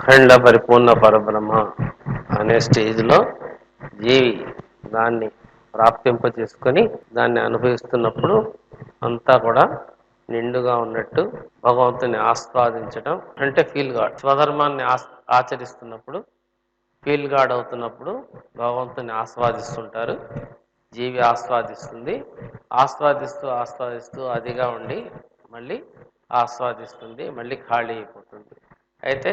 అఖండ పరిపూర్ణ పరబ్రహ్మ అనే స్టేజ్లో జీవి దాన్ని ప్రాప్తింప చేసుకొని దాన్ని అనుభవిస్తున్నప్పుడు అంతా కూడా నిండుగా ఉన్నట్టు భగవంతుని ఆస్వాదించడం అంటే ఫీల్ గాడ్ స్వధర్మాన్ని ఆచరిస్తున్నప్పుడు ఫీల్ గాడ్ అవుతున్నప్పుడు భగవంతుని ఆస్వాదిస్తుంటారు. జీవి ఆస్వాదిస్తుంది. ఆస్వాదిస్తూ ఆస్వాదిస్తూ అదిగా ఉండి మళ్ళీ ఆస్వాదిస్తుంది, మళ్ళీ ఖాళీ అయిపోతుంది. అయితే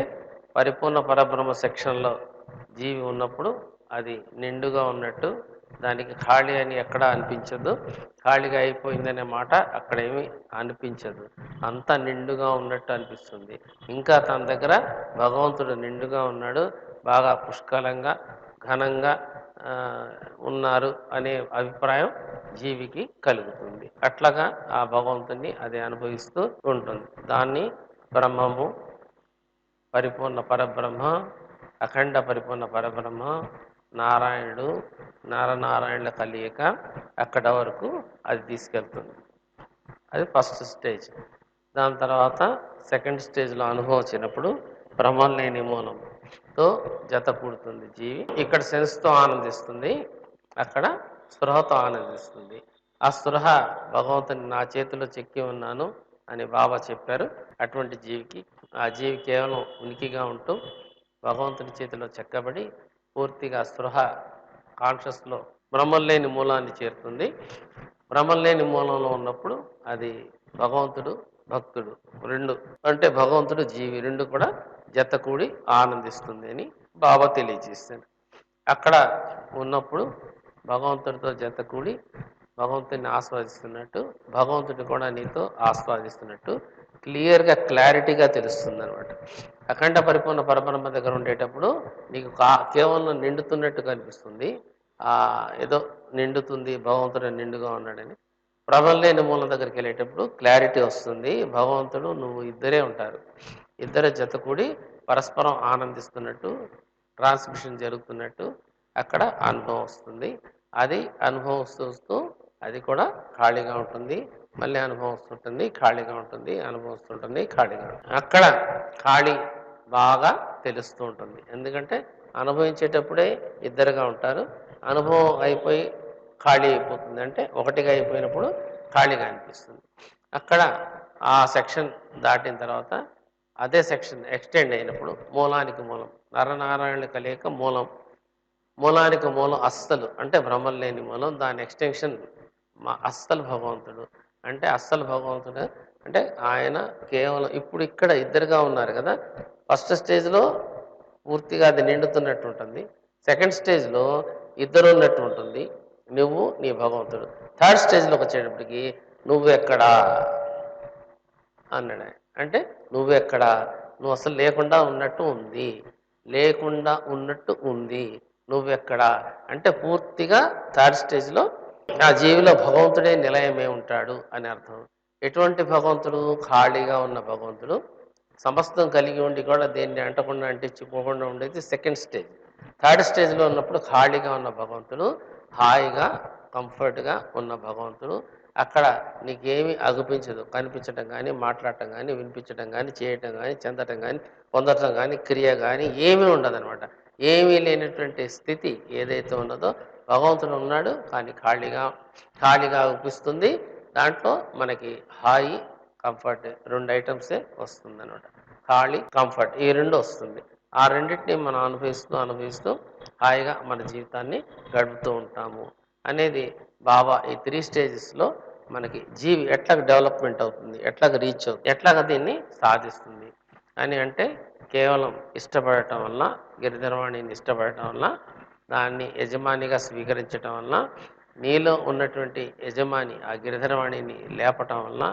పరిపూర్ణ పరబ్రహ్మ సెక్షన్లో జీవి ఉన్నప్పుడు అది నిండుగా ఉన్నట్టు, దానికి ఖాళీ అని ఎక్కడా అనిపించదు. ఖాళీగా అయిపోయిందనే మాట అక్కడ ఏమీ అనిపించదు. అంతా నిండుగా ఉన్నట్టు అనిపిస్తుంది. ఇంకా తన దగ్గర భగవంతుడు నిండుగా ఉన్నాడు, బాగా పుష్కలంగా ఘనంగా ఉన్నారు అనే అభిప్రాయం జీవికి కలుగుతుంది. అట్లాగా ఆ భగవంతుని అది అనుభవిస్తూ ఉంటుంది. దాన్ని బ్రహ్మము, పరిపూర్ణ పరబ్రహ్మ, అఖండ పరిపూర్ణ పరబ్రహ్మ, నారాయణుడు, నరనారాయణుల కలియక అక్కడ వరకు అది తీసుకెళ్తుంది. అది ఫస్ట్ స్టేజ్. దాని తర్వాత సెకండ్ స్టేజ్లో అనుభవం వచ్చినప్పుడు బ్రహ్మం లేని మూలంతో జత కూడుతుంది జీవి. ఇక్కడ సెన్స్తో ఆనందిస్తుంది, అక్కడ స్పృహతో ఆనందిస్తుంది. ఆ స్పృహ భగవంతుని నా చేతిలో చెక్కి ఉన్నాను అని బాబా చెప్పారు. అటువంటి జీవికి ఆ జీవి కేవలం ఉనికిగా ఉంటూ భగవంతుని చేతిలో చెక్కబడి పూర్తిగా స్పృహ కాన్షియస్లో బ్రహ్మం లేని మూలాన్ని చేరుతుంది. బ్రహ్మం లేని మూలంలో ఉన్నప్పుడు అది భగవంతుడు భక్తుడు రెండు అంటే భగవంతుడు జీవి రెండు కూడా జత కూడి ఆనందిస్తుంది అని బాబా తెలియజేస్తాడు. అక్కడ ఉన్నప్పుడు భగవంతుడితో జత కూడి భగవంతుడిని ఆస్వాదిస్తున్నట్టు, భగవంతుడిని కూడా నీతో ఆస్వాదిస్తున్నట్టు క్లియర్గా క్లారిటీగా తెలుస్తుంది అనమాట. అఖండ పరిపూర్ణ పరబ్రహ్మ దగ్గర ఉండేటప్పుడు నీకు కేవలం నిండుతున్నట్టు కనిపిస్తుంది. ఏదో నిండుతుంది, భగవంతుడు నిండుగా ఉన్నాడని. ప్రభం లేని మూలం దగ్గరికి వెళ్ళేటప్పుడు క్లారిటీ వస్తుంది. భగవంతుడు నువ్వు ఇద్దరే ఉంటారు, ఇద్దరే జత కూడి పరస్పరం ఆనందిస్తున్నట్టు, ట్రాన్స్మిషన్ జరుగుతున్నట్టు అక్కడ అనుభవం వస్తుంది. అది అనుభవం వస్తూ అది కూడా ఖాళీగా ఉంటుంది, మళ్ళీ అనుభవం వస్తుంటుంది, ఖాళీగా ఉంటుంది, అనుభవం వస్తుంటుంది, ఖాళీగా ఉంటుంది. అక్కడ ఖాళీ బాగా తెలుస్తూ ఉంటుంది. ఎందుకంటే అనుభవించేటప్పుడే ఇద్దరుగా ఉంటారు, అనుభవం అయిపోయి ఖాళీ అయిపోతుంది. అంటే ఒకటిగా అయిపోయినప్పుడు ఖాళీగా అనిపిస్తుంది. అక్కడ ఆ సెక్షన్ దాటిన తర్వాత అదే సెక్షన్ ఎక్స్టెండ్ అయినప్పుడు మూలానికి మూలం నరనారాయణులు కలియక మూలం, మూలానికి మూలం అస్సలు అంటే బ్రహ్మం లేని మూలం, దాని ఎక్స్టెన్షన్ అస్సలు భగవంతుడు. అంటే అస్సలు భగవంతుడు అంటే ఆయన కేవలం ఇప్పుడు ఇక్కడ ఇద్దరుగా ఉన్నారు కదా. ఫస్ట్ స్టేజ్లో పూర్తిగా అది నిండుతున్నట్టు ఉంటుంది, సెకండ్ స్టేజ్లో ఇద్దరు ఉన్నట్టు ఉంటుంది, నువ్వు నీ భగవంతుడు. థర్డ్ స్టేజ్లోకి వచ్చేటప్పటికి నువ్వెక్కడా అన్నాడు. అంటే నువ్వెక్కడా, నువ్వు అసలు లేకుండా ఉన్నట్టు ఉంది, లేకుండా ఉన్నట్టు ఉంది, నువ్వెక్కడా అంటే పూర్తిగా థర్డ్ స్టేజ్లో ఆ జీవిలో భగవంతుడే నిలయమే ఉంటాడు అని అర్థం. ఎటువంటి భగవంతుడు? ఖాళీగా ఉన్న భగవంతుడు. సమస్తం కలిగి ఉండి కూడా దేన్ని అంటకుండా అంటించిపోకుండా ఉండేది సెకండ్ స్టేజ్. థర్డ్ స్టేజ్లో ఉన్నప్పుడు ఖాళీగా ఉన్న భగవంతుడు, హాయిగా కంఫర్ట్గా ఉన్న భగవంతుడు. అక్కడ నీకేమీ అగుపించదు, కనిపించడం కానీ, మాట్లాడటం కానీ, వినిపించడం కానీ, చేయటం కానీ, చెందటం కానీ, పొందటం కానీ, క్రియ కానీ ఏమీ ఉండదన్నమాట. ఏమీ లేనటువంటి స్థితి ఏదైతే ఉన్నదో భగవంతుడు ఉన్నాడు, కానీ ఖాళీగా అనిపిస్తుంది. దాంట్లో మనకి హాయి, కంఫర్ట్ రెండు ఐటమ్సే వస్తుంది అనమాట. ఖాళీ, కంఫర్ట్ ఈ రెండు వస్తుంది. ఆ రెండింటిని మనం అనుభవిస్తూ హాయిగా మన జీవితాన్ని గడుపుతూ ఉంటాము అనేది బాబా ఈ 3 స్టేజెస్లో మనకి జీవి ఎట్లాగ డెవలప్మెంట్ అవుతుంది, ఎట్లాగ రీచ్ అవుతుంది, ఎట్లాగ దీన్ని సాధిస్తుంది అని అంటే కేవలం ఇష్టపడటం వల్ల, గిరిధరవాణిని ఇష్టపడటం వల్ల, దాన్ని యజమానిగా స్వీకరించటం వల్ల, నీలో ఉన్నటువంటి యజమాని ఆ గిరిధరవాణిని లేపటం వల్ల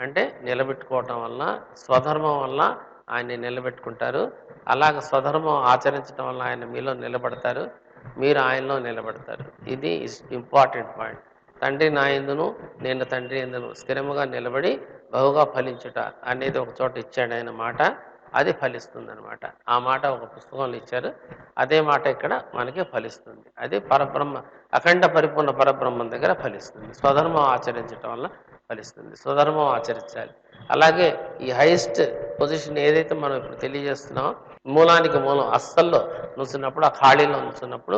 అంటే నిలబెట్టుకోవటం వల్ల, స్వధర్మం వల్ల ఆయన్ని నిలబెట్టుకుంటారు. అలాగ స్వధర్మం ఆచరించడం వల్ల ఆయన మీలో నిలబడతారు, మీరు ఆయనలో నిలబడతారు. ఇది ఇంపార్టెంట్ పాయింట్. తండ్రి నా యందును, నేను తండ్రి యందును స్థిరముగా నిలబడి బహుగా ఫలించుట అనేది ఒక చోట ఇచ్చాడు ఆయన మాట. అది ఫలిస్తుంది అనమాట. ఆ మాట ఒక పుస్తకంలో ఇచ్చారు, అదే మాట ఇక్కడ మనకి ఫలిస్తుంది. అది పరబ్రహ్మ అఖండ పరిపూర్ణ పరబ్రహ్మం దగ్గర ఫలిస్తుంది. స్వధర్మం ఆచరించటం వల్ల ఫలిస్తుంది. స్వధర్మం ఆచరించాలి. అలాగే ఈ హైయెస్ట్ పొజిషన్ ఏదైతే మనం ఇప్పుడు తెలియజేస్తున్నామో మూలానికి మూలం అస్సల్లో నుంచున్నప్పుడు, ఆ ఖాళీలో నుంచున్నప్పుడు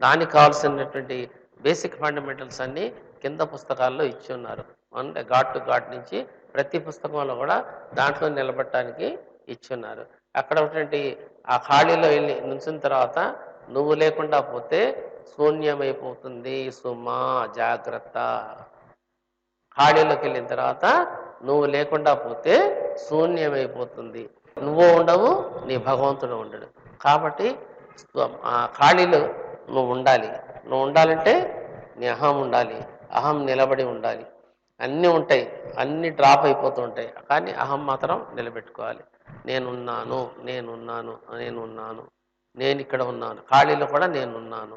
దానికి కావాల్సినటువంటి బేసిక్ ఫండమెంటల్స్ అన్నీ కింద పుస్తకాల్లో ఇచ్చి ఉన్నారు. అంటే ఘాట్ టు ఘాట్ నుంచి ప్రతి పుస్తకంలో కూడా దాంట్లో నిలబడటానికి ఇచ్చున్నారు. అక్కడ ఉన్నటువంటి ఆ ఖాళీలో వెళ్ళి నుంచిన తర్వాత నువ్వు లేకుండా పోతే శూన్యమైపోతుంది సుమా, జాగ్రత్త. ఖాళీలోకి వెళ్ళిన తర్వాత నువ్వు లేకుండా పోతే శూన్యమైపోతుంది. నువ్వు ఉండవు, నీ భగవంతుడు ఉండడు. కాబట్టి ఆ ఖాళీలో నువ్వు ఉండాలి. నువ్వు ఉండాలంటే నీ అహం ఉండాలి. అహం నిలబడి ఉండాలి. అన్నీ ఉంటాయి, అన్నీ డ్రాప్ అయిపోతూ ఉంటాయి, కానీ అహం మాత్రం నిలబెట్టుకోవాలి. నేనున్నాను, నేనున్నాను, నేనున్నాను, నేను ఇక్కడ ఉన్నాను. ఖాళీలో కూడా నేనున్నాను.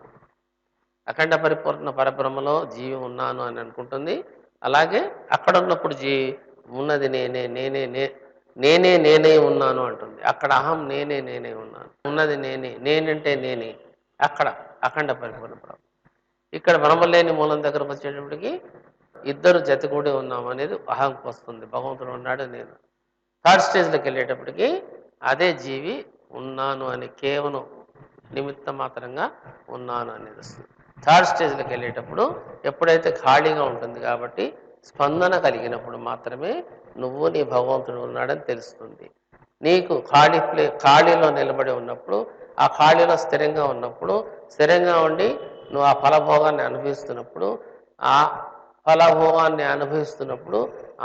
అఖండ పరిపూర్ణ పరబ్రహ్మలో జీవి ఉన్నాను అని అనుకుంటుంది. అలాగే అక్కడ ఉన్నప్పుడు ఉన్నది నేనే, నేనే ఉన్నాను అంటుంది. అక్కడ అహం నేనే ఉన్నాను, ఉన్నది నేనే, నేనంటే నేనే. అక్కడ అఖండ పరిపూర్ణ బ్రహ్మ. ఇక్కడ బ్రహ్మలేని మూలం దగ్గరకు వచ్చేటప్పటికి ఇద్దరు జతకూడి ఉన్నాం అనేది అహంకి వస్తుంది. భగవంతుడు ఉన్నాడు, నేను. థర్డ్ స్టేజ్లోకి వెళ్ళేటప్పటికి అదే జీవి ఉన్నాను అని కేవలం నిమిత్త మాత్రంగా ఉన్నాను అనేది వస్తుంది. థర్డ్ స్టేజ్లోకి వెళ్ళేటప్పుడు ఎప్పుడైతే ఖాళీగా ఉంటుంది కాబట్టి స్పందన కలిగినప్పుడు మాత్రమే నువ్వు నీ భగవంతుడు ఉన్నాడని తెలుస్తుంది. నీకు ఖాళీలో నిలబడి ఉన్నప్పుడు, ఆ ఖాళీలో స్థిరంగా ఉన్నప్పుడు, స్థిరంగా ఉండి నువ్వు ఆ ఫలభోగాన్ని అనుభవిస్తున్నప్పుడు, ఆ ఫలభోగాన్ని అనుభవిస్తున్నప్పుడు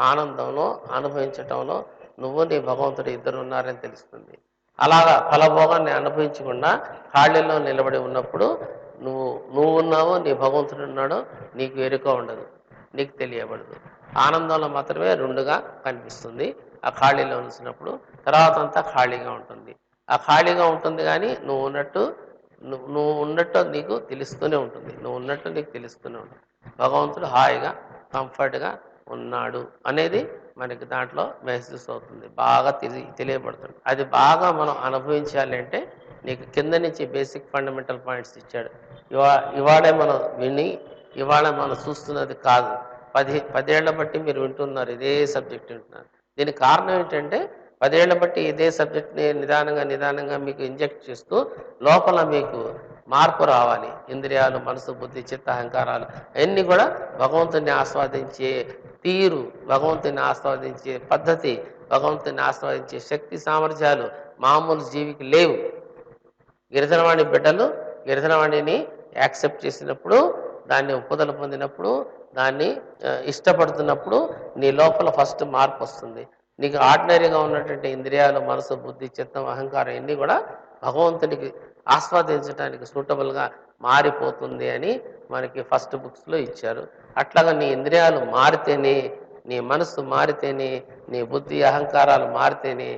ఆనందంలో అనుభవించటంలో నువ్వు నీ భగవంతుడు ఇద్దరు ఉన్నారని తెలుస్తుంది. అలాగా ఫలభోగాన్ని అనుభవించకుండా ఖాళీలో నిలబడి ఉన్నప్పుడు నువ్వు ఉన్నావు, నీ భగవంతుడు ఉన్నాడో నీకు ఎరుక ఉండదు, నీకు తెలియబడదు. ఆనందంలో మాత్రమే రెండుగా కనిపిస్తుంది. ఆ ఖాళీలో ఉంచినప్పుడు తర్వాత అంతా ఖాళీగా ఉంటుంది. ఆ ఖాళీగా ఉంటుంది కానీ నువ్వు ఉన్నట్టు నీకు తెలుస్తూనే ఉంటుంది. నువ్వు ఉన్నట్టు నీకు తెలుస్తూనే ఉంటుంది. భగవంతుడు హాయిగా కంఫర్ట్గా ఉన్నాడు అనేది మనకి దాంట్లో మెసేజ్ అవుతుంది, బాగా తెలియబడుతుంది. అది బాగా మనం అనుభవించాలి అంటే నీకు కింద నుంచి బేసిక్ ఫండమెంటల్ పాయింట్స్ ఇచ్చాడు. ఇవాళే మనం విని ఇవాళ మనం చూస్తున్నది కాదు. పదేళ్ల బట్టి మీరు వింటున్నారు, ఇదే సబ్జెక్ట్ వింటున్నారు. దీనికి కారణం ఏంటంటే 10 ఏళ్ల బట్టి ఇదే సబ్జెక్ట్ని నిదానంగా మీకు ఇంజెక్ట్ చేస్తూ లోపల మీకు మార్పు రావాలి. ఇంద్రియాలు, మనసు, బుద్ధి, చిత్త, అహంకారాలు అవన్నీ కూడా భగవంతుని ఆస్వాదించే తీరు, భగవంతుని ఆస్వాదించే పద్ధతి, భగవంతుని ఆస్వాదించే శక్తి సామర్థ్యాలు మామూలు జీవికి లేవు. గిరిజనవాణి బిడ్డలు గిరిజనవాణిని యాక్సెప్ట్ చేసినప్పుడు, దాన్ని ఒప్పుదల పొందినప్పుడు, దాన్ని ఇష్టపడుతున్నప్పుడు నీ లోపల ఫస్ట్ మార్పు వస్తుంది. నీకు ఆర్డినరీగా ఉన్నటువంటి ఇంద్రియాలు, మనసు, బుద్ధి, చిత్తం, అహంకారం ఇవన్నీ కూడా భగవంతునికి ఆస్వాదించడానికి సూటబుల్గా మారిపోతుంది అని మనకి ఫస్ట్ బుక్స్లో ఇచ్చారు. అట్లాగా నీ ఇంద్రియాలు మారితేనే, నీ మనసు మారితేనే, నీ బుద్ధి అహంకారాలు మారితేనే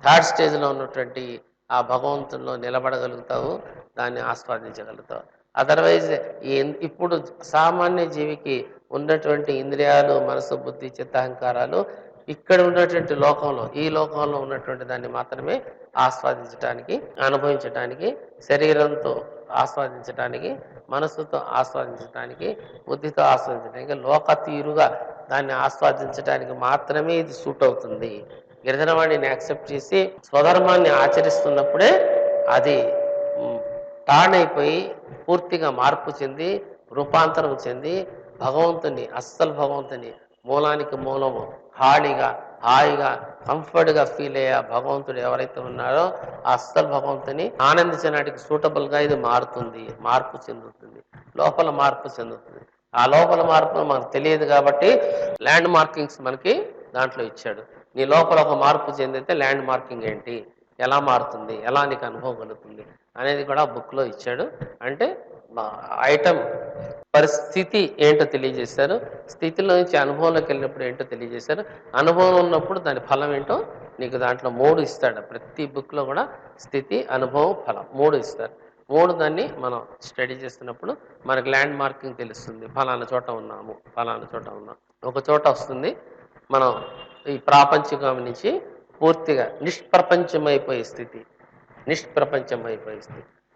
థర్డ్ స్టేజ్లో ఉన్నటువంటి ఆ భగవంతుల్లో నిలబడగలుగుతావు, దాన్ని ఆస్వాదించగలుగుతావు. అదర్వైజ్ ఇప్పుడు సామాన్య జీవికి ఉన్నటువంటి ఇంద్రియాలు, మనసు, బుద్ధి, చిత్తహంకారాలు ఇక్కడ ఉన్నటువంటి లోకంలో, ఈ లోకంలో ఉన్నటువంటి దాన్ని మాత్రమే ఆస్వాదించటానికి, అనుభవించటానికి, శరీరంతో ఆస్వాదించటానికి, మనసుతో ఆస్వాదించటానికి, బుద్ధితో ఆస్వాదించడానికి, లోక తీరుగా దాన్ని ఆస్వాదించడానికి మాత్రమే ఇది సూట్ అవుతుంది. గిరిజనవాణిని యాక్సెప్ట్ చేసి స్వధర్మాన్ని ఆచరిస్తున్నప్పుడే అది టర్న్ అయిపోయి పూర్తిగా మార్పు చెంది, రూపాంతరం చెంది భగవంతుని మూలానికి మూలము ఖాళీగా, హాయిగా, కంఫర్ట్గా ఫీల్ అయ్యే భగవంతుడు ఎవరైతే ఉన్నారో ఆ భగవంతుని ఆనందించడానికి సూటబుల్గా ఇది మార్పు చెందుతుంది, లోపల మార్పు చెందుతుంది. ఆ లోపల మార్పు మనకు తెలియదు కాబట్టి ల్యాండ్ మార్కింగ్స్ మనకి దాంట్లో ఇచ్చాడు. నీ లోపల ఒక మార్పు చెందితే ల్యాండ్ మార్కింగ్ ఏంటి, ఎలా మారుతుంది, ఎలా నీకు అనుభవం కలుగుతుంది అనేది కూడా బుక్లో ఇచ్చాడు. అంటే ఐటమ్ పరిస్థితి ఏంటో తెలియజేశారు, స్థితిలో నుంచి అనుభవంలోకి వెళ్ళినప్పుడు ఏంటో తెలియజేశారు, అనుభవం ఉన్నప్పుడు దాని ఫలం ఏంటో నీకు దాంట్లో 3 ఇస్తాడు. ప్రతి బుక్లో కూడా స్థితి, అనుభవం, ఫలం 3 ఇస్తారు. 3 దాన్ని మనం స్టడీ చేస్తున్నప్పుడు మనకు ల్యాండ్ మార్కింగ్ తెలుస్తుంది. ఫలానా చోట ఉన్నాము, ఫలానా చోట ఉన్నాం. ఒక చోట వస్తుంది మనం ఈ ప్రాపంచికం నుంచి పూర్తిగా నిష్ప్రపంచమైపోయే స్థితి.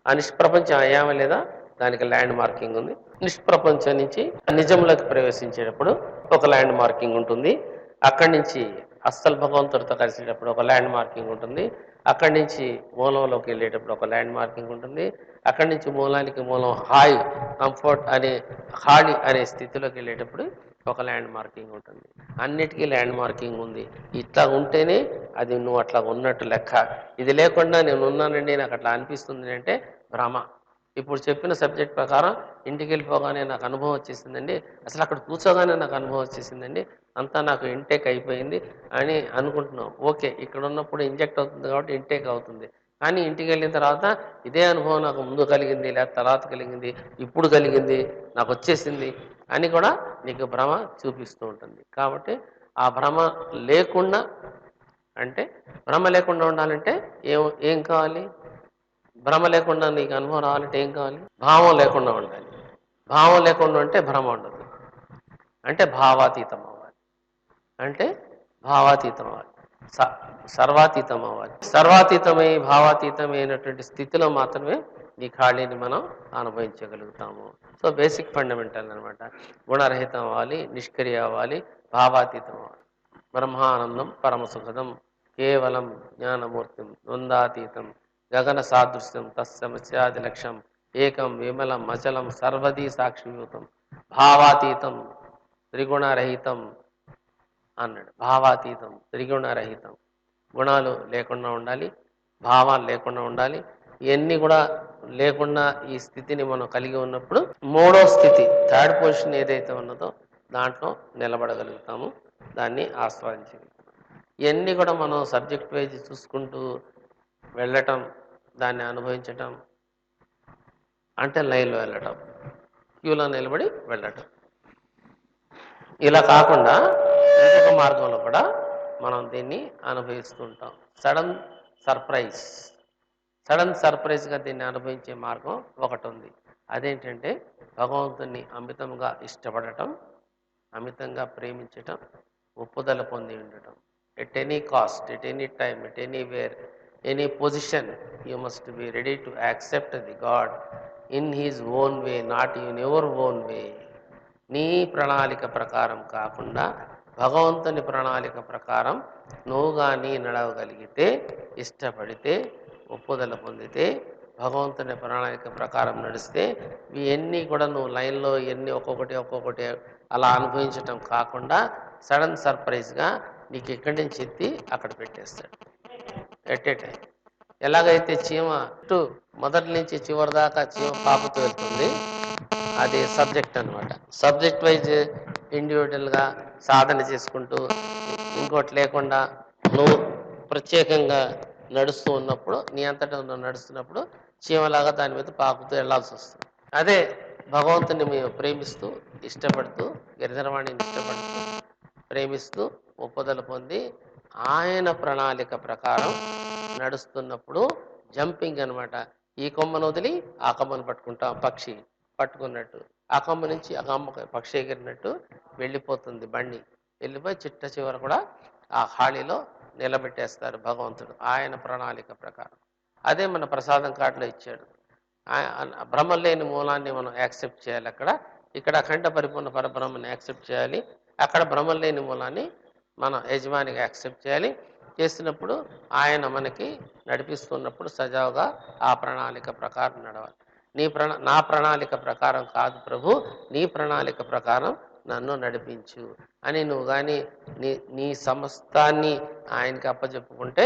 ఆ నిష్ప్రపంచం అయ్యామా లేదా దానికి ల్యాండ్ మార్కింగ్ ఉంది. నిష్ప్రపంచం నుంచి నిజంలోకి ప్రవేశించేటప్పుడు ఒక ల్యాండ్ మార్కింగ్ ఉంటుంది. అక్కడి నుంచి అస్సలు భగవంతుడితో కలిసేటప్పుడు ఒక ల్యాండ్ మార్కింగ్ ఉంటుంది. అక్కడి నుంచి మూలంలోకి వెళ్ళేటప్పుడు ఒక ల్యాండ్ మార్కింగ్ ఉంటుంది. అక్కడి నుంచి మూలానికి మూలం హాయ్, కంఫర్ట్ అనే హాడి అనే స్థితిలోకి వెళ్ళేటప్పుడు ఒక ల్యాండ్ మార్కింగ్ ఉంటుంది. అన్నిటికీ ల్యాండ్ మార్కింగ్ ఉంది. ఇట్లా ఉంటేనే అది నువ్వు అట్లా ఉన్నట్టు లెక్క. ఇది లేకుండా నేను ఉన్నానండి, నాకు అట్లా అనిపిస్తుంది అంటే భ్రమ. ఇప్పుడు చెప్పిన సబ్జెక్ట్ ప్రకారం ఇంటికి వెళ్ళిపోగానే నాకు అనుభవం వచ్చేసిందండి, అసలు అక్కడ కూర్చోగానే నాకు అనుభవం వచ్చేసిందండి, అంతా నాకు ఇంటేక్ అయిపోయింది అని అనుకుంటున్నాం. ఓకే, ఇక్కడ ఉన్నప్పుడు ఇంజెక్ట్ అవుతుంది కాబట్టి ఇంటేక్ అవుతుంది. కానీ ఇంటికి వెళ్ళిన తర్వాత ఇదే అనుభవం నాకు ముందు కలిగింది, లేదా తర్వాత కలిగింది, ఇప్పుడు కలిగింది, నాకు వచ్చేసింది అని కూడా నీకు భ్రమ చూపిస్తూ ఉంటుంది. కాబట్టి ఆ భ్రమ లేకుండా, అంటే భ్రమ లేకుండా ఉండాలంటే ఏం ఏం కావాలి? భ్రమ లేకుండా నీకు అనుభవం రావాలంటే ఏం కావాలి? భావం లేకుండా ఉండాలి. భావం లేకుండా ఉంటే భ్రమ ఉండదు. అంటే భావాతీతం అవ్వాలి. అంటే భావాతీతం అవ్వాలి. సర్వాతీతం అవ్వాలి. సర్వాతీతమై భావాతీతమైనటువంటి స్థితిలో మాత్రమే ఈ ఖాళీని మనం అనుభవించగలుగుతాము. సో బేసిక్ ఫండమెంటల్ అనమాట. గుణరహితం అవ్వాలి, నిష్క్రియ అవ్వాలి, భావాతీతం అవ్వాలి. బ్రహ్మానందం పరమసుఖదం కేవలం జ్ఞానమూర్తిం ద్వందాతీతం గగన సాదృశ్యం తస్సమస్యాది లక్ష్యం ఏకం విమలం అచలం సర్వదీ సాక్షిభూతం భావాతీతం త్రిగుణరహితం అన్నాడు. భావాతీతం త్రిగుణరహితం, గుణాలు లేకుండా ఉండాలి, భావాలు లేకుండా ఉండాలి. ఇవన్నీ కూడా లేకుండా ఈ స్థితిని మనం కలిగి ఉన్నప్పుడు మూడో స్థితి, థర్డ్ పొజిషన్ ఏదైతే ఉన్నదో దాంట్లో నిలబడగలుగుతాము, దాన్ని ఆస్వాదించగలుగుతాం. ఇవన్నీ కూడా మనం సబ్జెక్ట్ వైజ్ చూసుకుంటూ వెళ్ళటం, దాన్ని అనుభవించటం అంటే లైన్లో వెళ్ళటం, క్యూలో నిలబడి వెళ్ళటం. ఇలా కాకుండా ఇంకొక మార్గంలో కూడా మనం దీన్ని అనుభవిస్తూ ఉంటాం. సడన్ సర్ప్రైజ్గా దీన్ని అనుభవించే మార్గం ఒకటి ఉంది. అదేంటంటే భగవంతుని అమితంగా ఇష్టపడటం, అమితంగా ప్రేమించటం, ఒప్పుదల పొంది ఉండటం. At any cost, at any time, at anywhere, any position you must be ready to accept the God in his own way, not in your own way. నీ ప్రణాళిక ప్రకారం కాకుండా భగవంతుని ప్రణాళిక ప్రకారం నువ్వు కానీ నడవగలిగితే, ఇష్టపడితే, ఒప్పుదల పొందితే, భగవంతుని ప్రణాళిక ప్రకారం నడిస్తే ఇవన్నీ కూడా నువ్వు లైన్లో ఎన్ని ఒక్కొక్కటి అలా అనుభవించటం కాకుండా సడన్ సర్ప్రైజ్గా నీకు ఎక్కడి నుంచి ఎత్తి అక్కడ పెట్టేస్తాడు ఎట్ ఏ టైం. ఎలాగైతే చీమ మొదటి నుంచి చివరి దాకా చీమ పాకుతూ వెళ్తుంది, అది సబ్జెక్ట్ అనమాట. సబ్జెక్ట్ వైజ్ ఇండివిజువల్గా సాధన చేసుకుంటూ ఇంకోటి లేకుండా నువ్వు ప్రత్యేకంగా నడుస్తూ ఉన్నప్పుడు, నీ అంతటా నువ్వు నడుస్తున్నప్పుడు చీమలాగా దాని మీద పాకుతూ వెళ్లాల్సి వస్తుంది. అదే భగవంతుని మేము ప్రేమిస్తూ, ఇష్టపడుతూ, గిరిధరవాణిని ఇష్టపడుతూ, ప్రేమిస్తూ, ఒప్పుదల పొంది ఆయన ప్రణాళిక ప్రకారం నడుస్తున్నప్పుడు జంపింగ్ అనమాట. ఈ కొమ్మను వదిలి ఆ కొమ్మను పట్టుకుంటాం, పక్షి పట్టుకున్నట్టు. ఆ కొమ్మ నుంచి ఆ కొమ్మకు పక్షి ఎగిరినట్టు వెళ్ళిపోతుంది బండి. వెళ్ళిపోయి చిట్ట చివర కూడా ఆ ఖాళీలో నిలబెట్టేస్తారు భగవంతుడు ఆయన ప్రణాళిక ప్రకారం. అదే మన ప్రసాదం కార్డులో ఇచ్చాడు. భ్రమ లేని మూలాన్ని మనం యాక్సెప్ట్ చేయాలి. ఇక్కడ అఖండ పరిపూర్ణ పరబ్రహ్మని యాక్సెప్ట్ చేయాలి. అక్కడ భ్రమ లేని మూలాన్ని మన యజమానిగా యాక్సెప్ట్ చేయాలి. చేసినప్పుడు ఆయన మనకి నడిపిస్తున్నప్పుడు సజావుగా ఆ ప్రణాళిక ప్రకారం నడవాలి. నా ప్రణాళిక ప్రకారం కాదు ప్రభు, నీ ప్రణాళిక ప్రకారం నన్ను నడిపించు అని నువ్వు కానీ నీ సమస్తాన్ని ఆయనకి అప్పచెప్పుకుంటే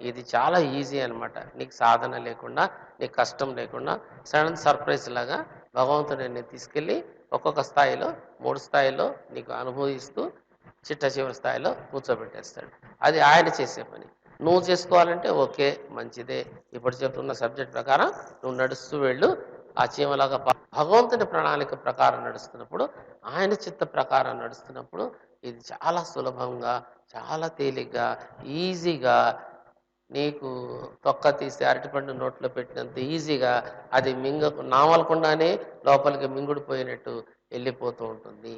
ఇది చాలా ఈజీ అనమాట. నీకు సాధన లేకుండా, నీకు కష్టం లేకుండా సడన్ సర్ప్రైజ్ లాగా భగవంతుడు నిన్ను తీసుకెళ్ళి ఒక్కొక్క స్థాయిలో 3 స్థాయిలో నీకు అనుభవిస్తూ చిట్ట చివరి స్థాయిలో కూర్చోబెట్టేస్తాడు. అది ఆయన చేసే పని. నువ్వు చేసుకోవాలంటే ఓకే, మంచిదే. ఇప్పుడు చెప్తున్న సబ్జెక్ట్ ప్రకారం నువ్వు నడుస్తూ వెళ్ళు. ఆ చీమలాగా భగవంతుని ప్రణాళిక ప్రకారం నడుస్తున్నప్పుడు, ఆయన చిత్త ప్రకారం నడుస్తున్నప్పుడు ఇది చాలా సులభంగా, చాలా తేలిగ్గా, ఈజీగా, నీకు తొక్క తీసి అరటిపండు నోట్లో పెట్టినంత ఈజీగా అది నావలకుండానే లోపలికి మింగుడిపోయినట్టు వెళ్ళిపోతూ ఉంటుంది.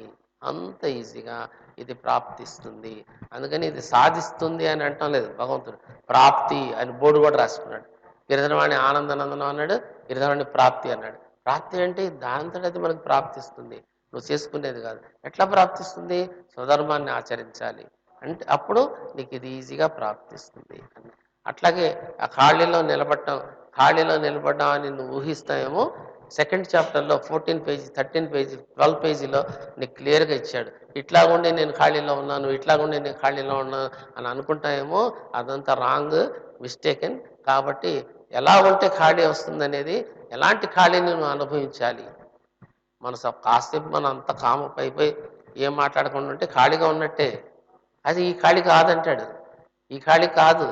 అంత ఈజీగా ఇది ప్రాప్తిస్తుంది. అందుకని ఇది సాధిస్తుంది అని అంటాం లేదు, భగవంతుడు ప్రాప్తి అని బోర్డు కూడా రాసుకున్నాడు. గిరిధరవాణి ఆనందనందనం అన్నాడు, గిరిధరవాణి ప్రాప్తి అన్నాడు. ప్రాప్తి అంటే దానంతట అది మనకు ప్రాప్తిస్తుంది, నువ్వు చేసుకునేది కాదు. ఎట్లా ప్రాప్తిస్తుంది? స్వధర్మాన్ని ఆచరించాలి, అంటే అప్పుడు నీకు ఇది ఈజీగా ప్రాప్తిస్తుంది. అట్లాగే ఆ ఖాళీలో నిలబడ్డం అని నువ్వు ఊహిస్తాయేమో సెకండ్ చాప్టర్లో 14 పేజీ 13 పేజీ 12 పేజీలో నీకు క్లియర్గా ఇచ్చాడు. ఇట్లాగుండి నేను ఖాళీలో ఉన్నాను, ఇట్లాగుండి నేను ఖాళీలో ఉన్నాను అని అనుకుంటాయేమో అదంతా రాంగ్, మిస్టేకెన్. కాబట్టి ఎలా ఉంటే ఖాళీ వస్తుందనేది, ఎలాంటి ఖాళీని నువ్వు అనుభవించాలి. కాసేపు మనం అంతా కామప్ అయిపోయి ఏం మాట్లాడకుండా ఉంటే ఖాళీగా ఉన్నట్టే. అది ఈ ఖాళీ కాదంటాడు. ఈ ఖాళీ కాదు.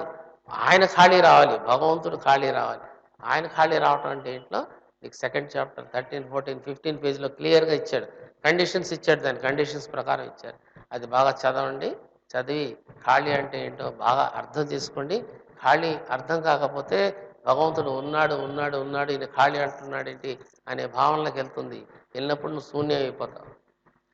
ఆయన ఖాళీ రావాలి. భగవంతుడు ఖాళీ రావాలి. ఆయన ఖాళీ రావటం అంటే ఏంటో నీకు సెకండ్ చాప్టర్ 13, 14, 15 పేజీలో క్లియర్గా ఇచ్చాడు. కండిషన్స్ ఇచ్చాడు. దాని కండిషన్స్ ప్రకారం ఇచ్చారు. అది బాగా చదవండి. చదివి ఖాళీ అంటే ఏంటో బాగా అర్థం చేసుకోండి. ఖాళీ అర్థం కాకపోతే భగవంతుడు ఉన్నాడు ఉన్నాడు ఉన్నాడు ఈయన ఖాళీ అంటున్నాడు ఏంటి అనే భావనలోకి వెళ్తుంది. వెళ్ళినప్పుడు నువ్వు శూన్యం అయిపోతావు.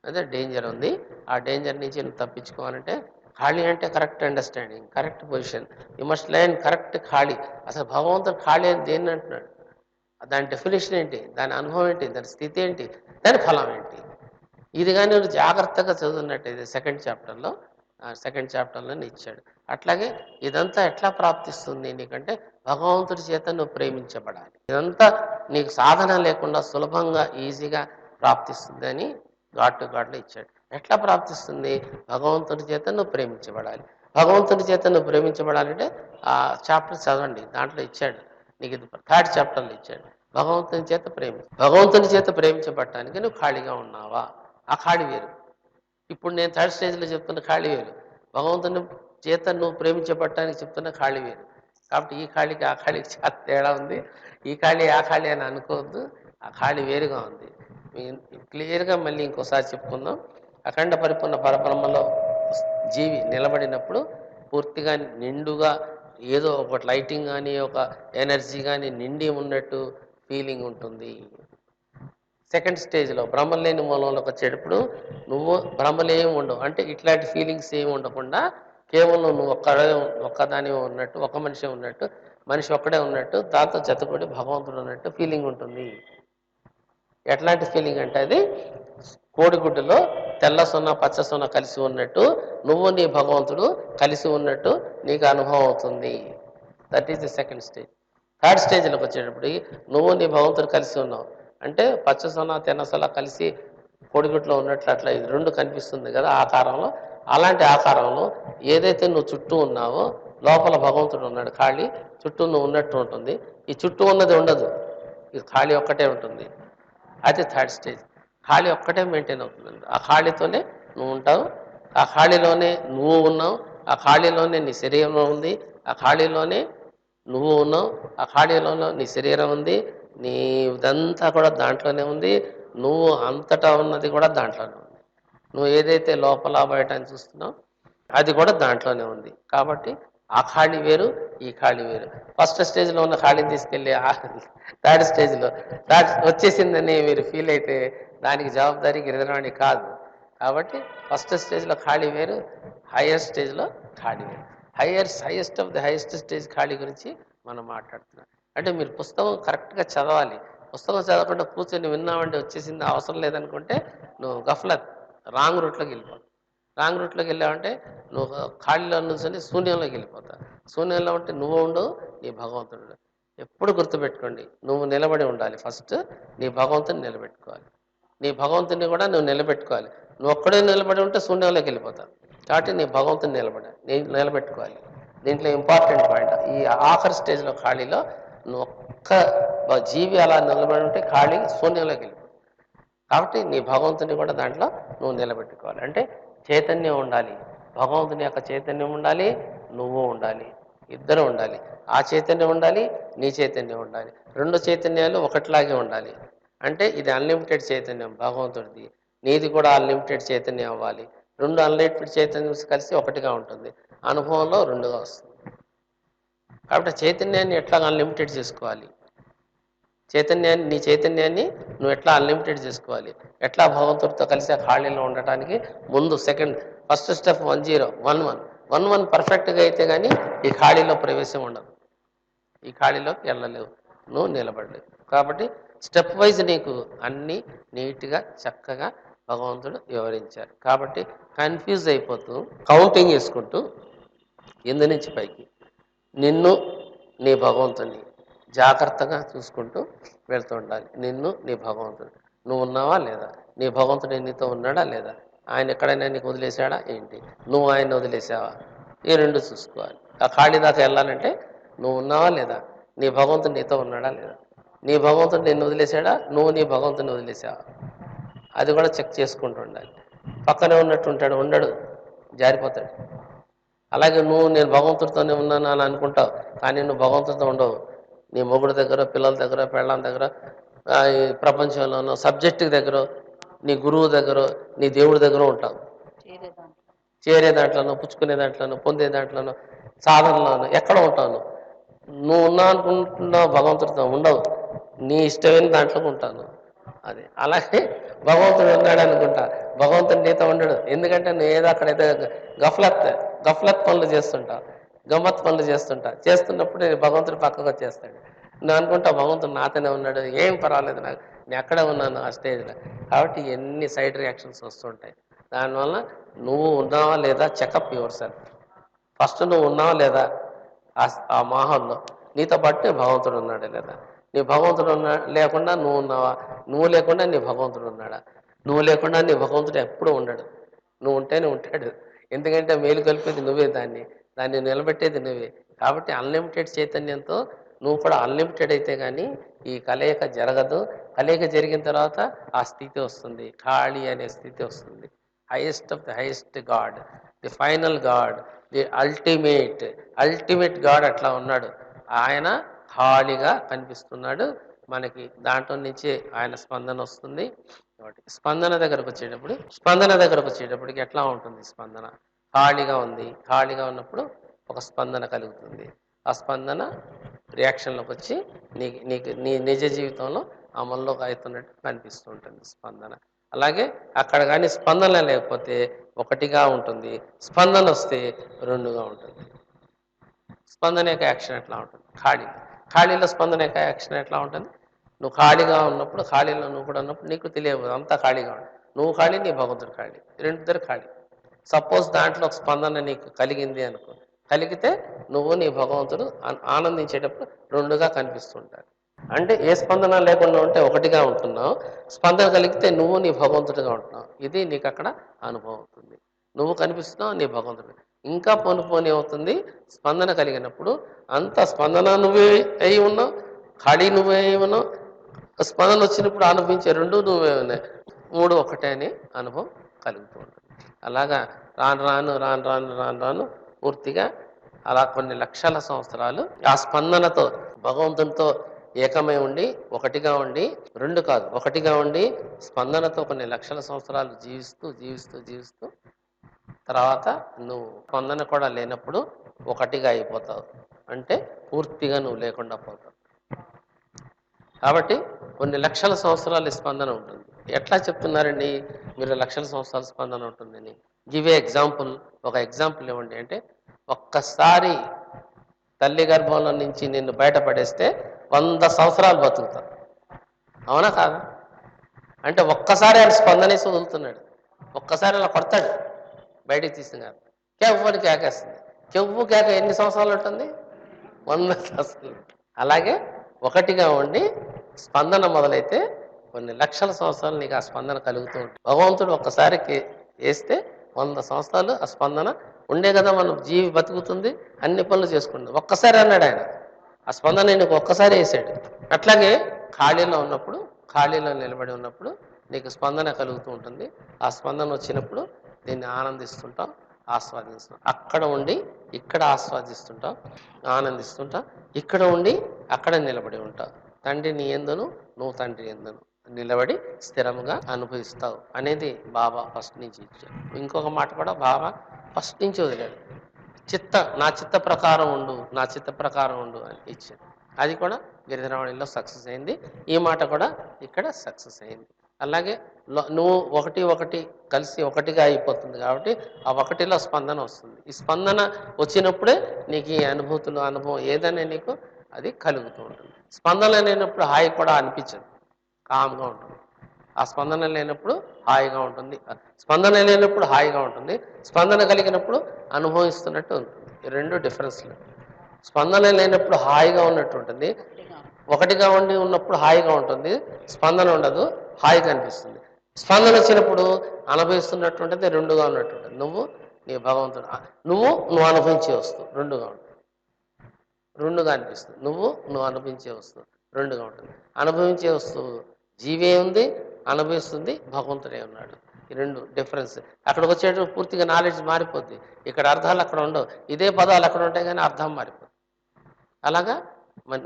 అదే డేంజర్ ఉంది. ఆ డేంజర్ నుంచి నువ్వు తప్పించుకోవాలంటే ఖాళీ అంటే correct understanding, correct position. You must line correct ఖాళీ. అసలు భగవంతుడు ఖాళీ అని దేన్ని అంటున్నాడు? దాని డెఫినేషన్ ఏంటి, దాని అనుభవం ఏంటి, దాని స్థితి ఏంటి, దాని ఫలం ఏంటి? ఇది కానీ నువ్వు జాగ్రత్తగా చదువున్నట్టయితే సెకండ్ చాప్టర్లోనే ఇచ్చాడు. అట్లాగే ఇదంతా ఎట్లా ప్రాప్తిస్తుంది నీకంటే భగవంతుడి చేత నువ్వు ప్రేమించబడాలి. ఇదంతా నీకు సాధన లేకుండా సులభంగా ఈజీగా ప్రాప్తిస్తుంది అని గాడ్ టు గాడ్లో ఇచ్చాడు. ఎట్లా ప్రాప్తిస్తుంది? భగవంతుడి చేత నువ్వు ప్రేమించబడాలి. భగవంతుడి చేత నువ్వు ప్రేమించబడాలంటే ఆ చాప్టర్ చదవండి, దాంట్లో ఇచ్చాడు. నీకు ఇది థర్డ్ చాప్టర్లో ఇచ్చాడు. భగవంతుని చేత ప్రేమించబడటానికి నువ్వు ఖాళీగా ఉన్నావా? ఆ ఖాళీ వేరు. ఇప్పుడు నేను థర్డ్ స్టేజ్లో చెప్తున్న ఖాళీ వేరు. భగవంతుని చేత నువ్వు ప్రేమించబడటానికి చెప్తున్న ఖాళీ వేరు. కాబట్టి ఈ ఖాళీకి ఆ ఖాళీకి చాలా తేడా ఉంది. ఈ ఖాళీ ఆ ఖాళీ అని అనుకోవద్దు. ఆ ఖాళీ వేరుగా ఉంది. క్లియర్గా మళ్ళీ ఇంకోసారి చెప్పుకుందాం. అఖండ పరిపూర్ణ పరబ్రహ్మలో జీవి నిలబడినప్పుడు పూర్తిగా నిండుగా ఏదో ఒక లైటింగ్ కానీ ఒక ఎనర్జీ కానీ నిండి ఉన్నట్టు ఫీలింగ్ ఉంటుంది. సెకండ్ స్టేజ్లో బ్రహ్మలేని మూలంలోకి వచ్చేటప్పుడు నువ్వు బ్రహ్మలు ఏమి ఉండవు. అంటే ఇట్లాంటి ఫీలింగ్స్ ఏమి ఉండకుండా కేవలం నువ్వు ఒక్కదాని ఉన్నట్టు, ఒక మనిషి ఉన్నట్టు, మనిషి ఒక్కడే ఉన్నట్టు, దాంతో జతపడి భగవంతుడు ఉన్నట్టు ఫీలింగ్ ఉంటుంది. ఎట్లాంటి ఫీలింగ్ అంటే అది కోడిగుడ్డులో తెల్ల సున్న పచ్చ సున్న కలిసి ఉన్నట్టు, నువ్వు నీ భగవంతుడు కలిసి ఉన్నట్టు నీకు అనుభవం అవుతుంది. That is the second stage. Third స్టేజ్లోకి వచ్చేటప్పుడు నువ్వు నీ భగవంతుడు కలిసి ఉన్నావు అంటే పచ్చ సున్న తెల్ల సున్న కలిసి కోడిగుడ్లో ఉన్నట్లు అట్లా ఇది రెండు కనిపిస్తుంది కదా ఆకారంలో. అలాంటి ఆకారంలో ఏదైతే నువ్వు చుట్టూ ఉన్నావో లోపల భగవంతుడు ఉన్నాడు ఖాళీ, చుట్టూ నువ్వు ఉన్నట్టు ఉంటుంది. ఈ చుట్టూ ఉన్నది ఉండదు, ఇది ఖాళీ ఒక్కటే ఉంటుంది. అది థర్డ్ స్టేజ్. ఖాళీ ఒక్కటే మెయింటైన్ అవుతుంది. ఆ ఖాళీతోనే నువ్వు ఉంటావు, ఆ ఖాళీలోనే నువ్వు ఉన్నావు, ఆ ఖాళీలోనే నీ శరీరం ఉంది, ఆ ఖాళీలోనే నువ్వు ఉన్నావు, ఆ ఖాళీలోనే నీ శరీరం ఉంది, నీ ఇదంతా కూడా దాంట్లోనే ఉంది, నువ్వు అంతటా ఉన్నది కూడా దాంట్లోనే ఉంది. నువ్వు ఏదైతే లోపల బయట అని చూస్తున్నావు అది కూడా దాంట్లోనే ఉంది. కాబట్టి ఆ ఖాళీ వేరు, ఈ ఖాళీ వేరు. ఫస్ట్ స్టేజ్లో ఉన్న ఖాళీని తీసుకెళ్ళి థర్డ్ స్టేజ్లో వచ్చేసిందని మీరు ఫీల్ అయితే దానికి జవాబుదారీ గిరిధరవాణి కాదు. కాబట్టి ఫస్ట్ స్టేజ్లో ఖాళీ వేరు, హయ్యర్ స్టేజ్లో ఖాళీ వేరు. Highest of the highest stage ఖాళీ గురించి మనం మాట్లాడుతున్నాం. అంటే మీరు పుస్తకం కరెక్ట్గా చదవాలి. పుస్తకం చదవకుండా కూర్చొని విన్నామంటే వచ్చేసింది అవసరం లేదనుకుంటే నువ్వు గఫ్లత్ రాంగ్ రూట్లోకి వెళ్ళిపోతావు. రాంగ్ రూట్లోకి వెళ్ళావంటే నువ్వు ఖాళీలో నుంచి శూన్యంలోకి వెళ్ళిపోతావు. శూన్యంలో ఉంటే నువ్వు ఉండవు, నీ భగవంతుడు. ఎప్పుడు గుర్తుపెట్టుకోండి, నువ్వు నిలబడి ఉండాలి. ఫస్ట్ నీ భగవంతుని నిలబెట్టుకోవాలి, నీ భగవంతుని కూడా నువ్వు నిలబెట్టుకోవాలి. నువ్వు ఒక్కడే నిలబడి ఉంటే శూన్యంలోకి వెళ్ళిపోతావు. కాబట్టి నీ భగవంతుని నిలబెట్టుకోవాలి. దీంట్లో ఇంపార్టెంట్ పాయింట్ ఈ ఆఖరి స్టేజ్లో ఖాళీలో నువ్వు ఒక్క జీవి అలా నిలబడి ఉంటే ఖాళీ శూన్యంలోకి వెళ్ళిపోతావు. కాబట్టి నీ భగవంతుని కూడా దాంట్లో నువ్వు నిలబెట్టుకోవాలి. అంటే చైతన్యం ఉండాలి, భగవంతుని యొక్క చైతన్యం ఉండాలి, నువ్వు ఉండాలి, ఇద్దరు ఉండాలి. ఆ చైతన్యం ఉండాలి, నీ చైతన్యం ఉండాలి. రెండు చైతన్యాలు ఒకటిలాగే ఉండాలి. అంటే ఇది అన్లిమిటెడ్ చైతన్యం భగవంతుడిది, నీది కూడా అన్లిమిటెడ్ చైతన్యం అవ్వాలి. రెండు అన్లిమిటెడ్ చైతన్యం కలిసి ఒకటిగా ఉంటుంది, అనుభవంలో రెండుగా వస్తుంది. కాబట్టి చైతన్యాన్ని ఎట్లా అన్లిమిటెడ్ చేసుకోవాలి, నీ చైతన్యాన్ని నువ్వు ఎట్లా అన్లిమిటెడ్ చేసుకోవాలి, ఎట్లా భగవంతుడితో కలిసి ఆ ఖాళీలో ఉండటానికి ముందు ఫస్ట్ స్టెప్ 1-0-1-1 పర్ఫెక్ట్గా అయితే కానీ ఈ ఖాళీలో ప్రవేశం ఉండదు, ఈ ఖాళీలోకి వెళ్ళలేవు, నువ్వు నిలబడలేవు. కాబట్టి స్టెప్ వైజ్ నీకు అన్నీ నీట్గా చక్కగా భగవంతుడు వివరించారు. కాబట్టి కన్ఫ్యూజ్ అయిపోతూ కౌంటింగ్ వేసుకుంటూ కింద నుంచి పైకి నిన్ను నీ భగవంతుని జాగ్రత్తగా చూసుకుంటూ వెళ్తూ ఉండాలి. నిన్ను నీ భగవంతుడు, నువ్వు ఉన్నావా లేదా, నీ భగవంతుడు నీతో ఉన్నాడా లేదా, ఆయన ఎక్కడైనా నీకు వదిలేశాడా ఏంటి, నువ్వు ఆయన వదిలేసావా, ఈ రెండు చూసుకోవాలి. ఆ ఖాళీ దాకా వెళ్ళాలంటే నువ్వు ఉన్నావా లేదా, నీ భగవంతుడు నీతో ఉన్నాడా లేదా, నీ భగవంతుడు నిన్ను వదిలేశాడా, నువ్వు నీ భగవంతుని వదిలేసావా, అది కూడా చెక్ చేసుకుంటూ ఉండాలి. పక్కనే ఉన్నట్టు ఉంటాడు, ఉండడు, జారిపోతాడు. అలాగే నువ్వు నేను భగవంతుడితోనే ఉన్నాను అని అనుకుంటావు, కానీ నువ్వు భగవంతుడితో ఉండవు. నీ మొగుడు దగ్గర, పిల్లల దగ్గర, పెళ్ళాం దగ్గర, ఈ ప్రపంచంలోనో సబ్జెక్టు దగ్గర, నీ గురువు దగ్గర, నీ దేవుడి దగ్గర ఉంటావు. చేరే దాంట్లోనో, పుచ్చుకునే దాంట్లోనో, పొందే దాంట్లోనో, సాధనలోనో ఎక్కడ ఉంటావు. నువ్వు ఉన్నావు అనుకుంటున్నావు, భగవంతుడితో ఉండవు. నీ ఇష్టమైన దాంట్లో ఉంటాను. అది అలాగే భగవంతుడు ఉన్నాడు అనుకుంటా, భగవంతుడు నీతో ఉండడు. ఎందుకంటే నువ్వు ఏదో అక్కడైతే గఫ్లత్ పనులు చేస్తుంటావు, గమ్మత్ పనులు చేస్తున్నప్పుడు నేను భగవంతుడు పక్కకు వచ్చేస్తాడు. నువ్వు అనుకుంటా భగవంతుడు నాతోనే ఉన్నాడు, ఏం పర్వాలేదు, నేను అక్కడే ఉన్నాను ఆ స్టేజ్లో. కాబట్టి ఎన్ని సైడ్ రియాక్షన్స్ వస్తుంటాయి. దానివల్ల నువ్వు ఉన్నావా లేదా చెకప్ యువర్ సెల్ఫ్. ఫస్ట్ నువ్వు ఉన్నావా లేదా ఆ మోహంలో, నీతో పాటు నీ భగవంతుడు ఉన్నాడా లేదా, నీ భగవంతుడు లేకుండా నువ్వు ఉన్నావా, నువ్వు లేకుండా నీ భగవంతుడు ఉన్నాడా, నువ్వు లేకుండా నీ భగవంతుడు ఎప్పుడూ ఉండడు, నువ్వు ఉంటేనే ఉంటాడు. ఎందుకంటే మేలు కలిపేది నువ్వే, దాన్ని నిలబెట్టేది నువ్వే. కాబట్టి అన్లిమిటెడ్ చైతన్యంతో నువ్వు కూడా అన్లిమిటెడ్ అయితే కానీ ఈ కలయిక జరగదు. కలయిక జరిగిన తర్వాత ఆ స్థితి వస్తుంది, ఖాళీ అనే స్థితి వస్తుంది. Highest of the highest God, the final God, the ultimate God అట్లా ఉన్నాడు. ఆయన ఖాళీగా కనిపిస్తున్నాడు మనకి. దాంట్లో నుంచి ఆయన స్పందన వస్తుంది. స్పందన దగ్గరకు వచ్చేటప్పటికి ఎట్లా ఉంటుంది స్పందన? ఖాళీగా ఉంది, ఖాళీగా ఉన్నప్పుడు ఒక స్పందన కలుగుతుంది. ఆ స్పందన రియాక్షన్లోకి వచ్చి నీ నిజ జీవితంలో అమల్లోకి అవుతున్నట్టు కనిపిస్తూ ఉంటుంది స్పందన. అలాగే అక్కడ కానీ స్పందన లేకపోతే ఒకటిగా ఉంటుంది, స్పందన వస్తే రెండుగా ఉంటుంది. స్పందన యొక్క యాక్షన్ ఎట్లా ఉంటుంది? ఖాళీలో స్పందన యొక్క యాక్షన్ ఎట్లా ఉంటుంది? నువ్వు ఖాళీగా ఉన్నప్పుడు, ఖాళీలో నువ్వు కూడా ఉన్నప్పుడు నీకు తెలియదు, అంతా ఖాళీగా ఉంటుంది. నువ్వు ఖాళీ, నీ భగవంతుడు ఖాళీ, రెండిద్దరు ఖాళీ. సపోజ్ దాంట్లో ఒక స్పందన నీకు కలిగింది అనుకో, కలిగితే నువ్వు నీ భగవంతుడు ఆనందించేటప్పుడు రెండుగా కనిపిస్తుంటారు. అంటే ఏ స్పందన లేకుండా ఉంటే ఒకటిగా ఉంటున్నావు, స్పందన కలిగితే నువ్వు నీ భగవంతుడిగా ఉంటున్నావు. ఇది నీకు అక్కడ అనుభవం అవుతుంది. నువ్వు కనిపిస్తున్నావు, నీ భగవంతుడు. ఇంకా పోని అవుతుంది స్పందన కలిగినప్పుడు. అంత స్పందన నువ్వే అయి ఉన్నావు, ఖాళీ నువ్వే అయి ఉన్నావు. స్పందన వచ్చినప్పుడు అనుభవించే రెండు నువ్వే ఉన్నాయి, మూడు ఒకటే అనే అనుభవం కలుగుతూ ఉంటుంది. అలాగా రాను పూర్తిగా అలా కొన్ని లక్షల సంవత్సరాలు ఆ స్పందనతో భగవంతునితో ఏకమై ఉండి, ఒకటిగా ఉండి, రెండు కాదు ఒకటిగా ఉండి స్పందనతో కొన్ని లక్షల సంవత్సరాలు జీవిస్తూ తర్వాత నువ్వు స్పందన కూడా లేనప్పుడు ఒకటిగా అయిపోతావు. అంటే పూర్తిగా నువ్వు లేకుండా పోతావు. కాబట్టి కొన్ని లక్షల సంవత్సరాల స్పందన ఉంటుంది. ఎట్లా చెప్తున్నారండి మీరు లక్షల సంవత్సరాల స్పందన ఉంటుందని? గివ్ ఏ ఎగ్జాంపుల్, ఒక ఎగ్జాంపుల్ ఇవ్వండి అంటే, ఒక్కసారి తల్లి గర్భంలో నుంచి నిన్ను బయటపడేస్తే 100 సంవత్సరాలు బతుకుతావు. అవునా కాదా? అంటే ఒక్కసారి ఆయన స్పందనేసి వదులుతున్నాడు, ఒక్కసారి అలా కొడతాడు, బయటికి తీస్తున్నారు, కెవ్వని కేకేస్తుంది. కేక ఎన్ని సంవత్సరాలు ఉంటుంది? 100 సంవత్సరాలు. అలాగే ఒకటిగా ఉండి స్పందన మొదలైతే కొన్ని లక్షల సంవత్సరాలు నీకు ఆ స్పందన కలుగుతూ ఉంటుంది. భగవంతుడు ఒక్కసారికి వేస్తే 100 సంవత్సరాలు ఆ స్పందన ఉండే కదా మనం జీవి బతుకుతుంది, అన్ని పనులు చేసుకుంటుంది. ఒక్కసారి అన్నాడు ఆయన, ఆ స్పందన నీకు ఒక్కసారి వేసాడు. అట్లాగే ఖాళీలో నిలబడి ఉన్నప్పుడు నీకు స్పందన కలుగుతూ ఉంటుంది. ఆ స్పందన వచ్చినప్పుడు దీన్ని ఆనందిస్తుంటాం, ఆస్వాదిస్తుంటాం. అక్కడ ఉండి ఇక్కడ ఆస్వాదిస్తుంటాం, ఆనందిస్తుంటాం. ఇక్కడ ఉండి అక్కడ నిలబడి ఉంటావు. తండ్రి నీ యందును, నువ్వు తండ్రి యందును నిలబడి స్థిరంగా అనుభవిస్తావు అనేది బాబా ఫస్ట్ నుంచి ఇచ్చాడు. ఇంకొక మాట కూడా బాబా ఫస్ట్ నుంచి వదిలాడు, నా చిత్త ప్రకారం ఉండు అని ఇచ్చాడు. అది కూడా గిరిధరవాణిలో సక్సెస్ అయింది. ఈ మాట కూడా ఇక్కడ సక్సెస్ అయింది. అలాగే నువ్వు ఒకటి కలిసి ఒకటిగా అయిపోతుంది. కాబట్టి ఆ ఒకటిలో స్పందన వస్తుంది. ఈ స్పందన వచ్చినప్పుడే నీకు ఈ అనుభవం ఏదైనా నీకు అది కలుగుతూ ఉంటుంది. స్పందన లేనప్పుడు హాయి కూడా అనిపించదు, కామ్గా ఉంటుంది. ఆ స్పందన లేనప్పుడు హాయిగా ఉంటుంది, స్పందన లేనప్పుడు హాయిగా ఉంటుంది, స్పందన కలిగినప్పుడు అనుభవిస్తున్నట్టు ఉంటుంది. ఈ రెండు డిఫరెన్స్లు. స్పందన లేనప్పుడు హాయిగా ఉన్నట్టు ఉంటుంది, ఒకటిగా ఉండి ఉన్నప్పుడు హాయిగా ఉంటుంది, స్పందన ఉండదు, హాయిగా అనిపిస్తుంది. స్పందన వచ్చినప్పుడు అనుభవిస్తున్నట్టు ఉంటుంది, రెండుగా ఉన్నట్టు ఉంటుంది. నువ్వు నీ భగవంతుడు, నువ్వు అనుభవించే వస్తువు రెండుగా ఉంటుంది, రెండుగా అనిపిస్తుంది. నువ్వు అనుభవించే వస్తువు రెండుగా ఉంటుంది. అనుభవించే వస్తువు జీవే ఉంది, అనుభవిస్తుంది భగవంతుడే ఉన్నాడు. ఈ రెండు డిఫరెన్స్. అక్కడికి వచ్చేటప్పుడు పూర్తిగా నాలెడ్జ్ మారిపోద్ది. ఇక్కడ అర్థాలు అక్కడ ఉండవు, ఇదే పదాలు అక్కడ ఉంటాయి కానీ అర్థం మారిపోతుంది. అలాగా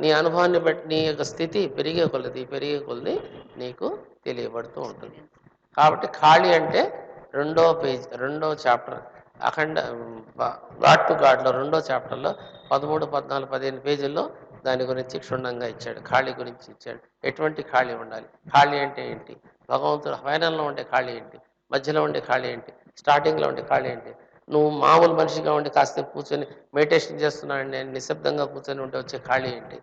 నీ అనుభవాన్ని బట్టి నీ యొక్క స్థితి పెరిగే కొలది నీకు తెలియబడుతూ ఉంటుంది. కాబట్టి ఖాళీ అంటే రెండో చాప్టర్ అఖండ గాడ్ టు గాడ్లో 2వ చాప్టర్లో 13, 14, 15 పేజీల్లో దాని గురించి క్షుణ్ణంగా ఇచ్చాడు. ఖాళీ గురించి ఇచ్చాడు. ఎటువంటి ఖాళీ ఉండాలి, ఖాళీ అంటే ఏంటి, భగవంతుడు ఫైనల్లో ఉండే ఖాళీ ఏంటి, మధ్యలో ఉండే ఖాళీ ఏంటి, స్టార్టింగ్లో ఉండే ఖాళీ ఏంటి. నువ్వు మామూలు మనిషిగా ఉండి కాస్త కూర్చొని మెడిటేషన్ చేస్తున్నాను నేను నిశ్శబ్దంగా కూర్చొని ఉంటే వచ్చే ఖాళీ ఏంటి,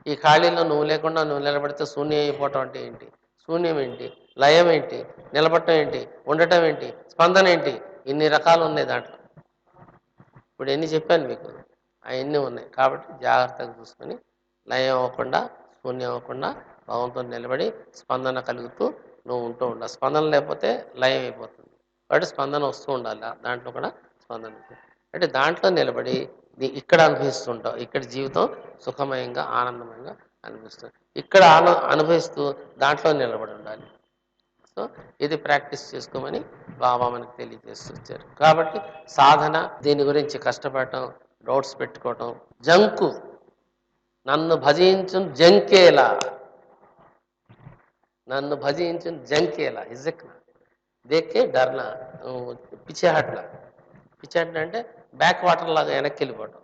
ఈ ఖాళీలో నువ్వు లేకుండా నువ్వు నిలబడితే శూన్యం అయిపోవటం అంటే ఏంటి, శూన్యం ఏంటి, లయం ఏంటి, నిలబడటం ఏంటి, ఉండటం ఏంటి, స్పందన ఏంటి, ఇన్ని రకాలు ఉన్నాయి దాంట్లో. ఇప్పుడు ఎన్ని చెప్పాను మీకు, అవన్నీ ఉన్నాయి. కాబట్టి జాగ్రత్తగా చూసుకొని లయం అవ్వకుండా శూన్యం అవ్వకుండా భగవంతుని నిలబడి స్పందన కలుగుతూ నువ్వు ఉంటూ ఉండాలి. స్పందన లేకపోతే లయం అయిపోతుంది. కాబట్టి స్పందన వస్తూ ఉండాలి, దాంట్లో కూడా స్పందన. అంటే దాంట్లో నిలబడి ఇక్కడ అనుభవిస్తుంటావు, ఇక్కడ జీవితం సుఖమయంగా ఆనందమయంగా అనిపిస్తుంది. ఇక్కడ అనుభవిస్తూ దాంట్లో నిలబడి ఉండాలి. సో ఇది ప్రాక్టీస్ చేసుకోమని బాబా మనకు తెలియజేస్తూ వచ్చారు. కాబట్టి సాధన, దీని గురించి కష్టపడటం, డౌట్స్ పెట్టుకోవటం. జంకు నన్ను భజించు జంకేలా, నన్ను భజించు జంకేలా ఇజక్నా దేక్కే డర్నా, పిచ్చేహట్ల. పిచ్చేహట్ల అంటే బ్యాక్ వాటర్ లాగా వెనక్కి వెళ్ళిపోవటం.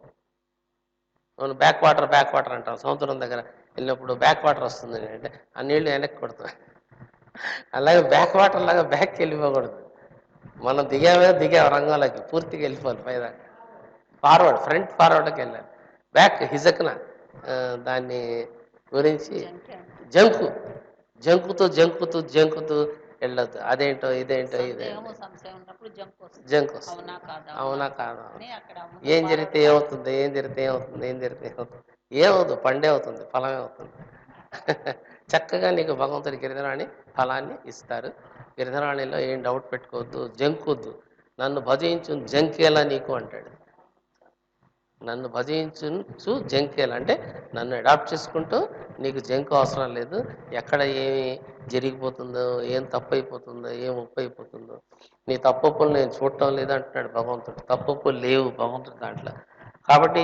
మనం బ్యాక్ వాటర్ అంటాం. సముద్రం దగ్గర వెళ్ళినప్పుడు బ్యాక్ వాటర్ వస్తుంది అంటే ఆ నీళ్లు వెనక్కి కొడతాం. అలాగే బ్యాక్ వాటర్ లాగా బ్యాక్కి వెళ్ళిపోకూడదు. మనం దిగాము రంగంలోకి, పూర్తిగా వెళ్ళిపోవాలి పైదాకా. ఫ్రంట్ ఫార్వర్డ్కి వెళ్ళాలి. బ్యాక్ హిజక్న దాన్ని గురించి జంకుతూ వెళ్ళొద్దు. అదేంటో ఇదేంటో జంకు వస్తుంది. అవునా కాదా, ఏం జరిగితే ఏమవుతుంది, ఏమవుతుంది, పండే అవుతుంది, ఫలమే అవుతుంది. చక్కగా నీకు భగవంతుడి గిరిధరాణి ఫలాన్ని ఇస్తారు. గిరిధరాణిలో ఏం డౌట్ పెట్టుకోవద్దు, జంకొద్దు. నన్ను భజించు జంకేలా నీకు అంటాడు. నన్ను భజించు జంకేలా అంటే నన్ను అడాప్ట్ చేసుకుంటూ నీకు జంకు అవసరం లేదు. ఎక్కడ ఏమి జరిగిపోతుందో, ఏం తప్పు అయిపోతుందో, ఏం ఉప్పు అయిపోతుందో, నీ తప్పులు నేను చూడటం లేదు అంటున్నాడు భగవంతుడు. తప్పులు లేవు భగవంతుడు దాంట్లో. కాబట్టి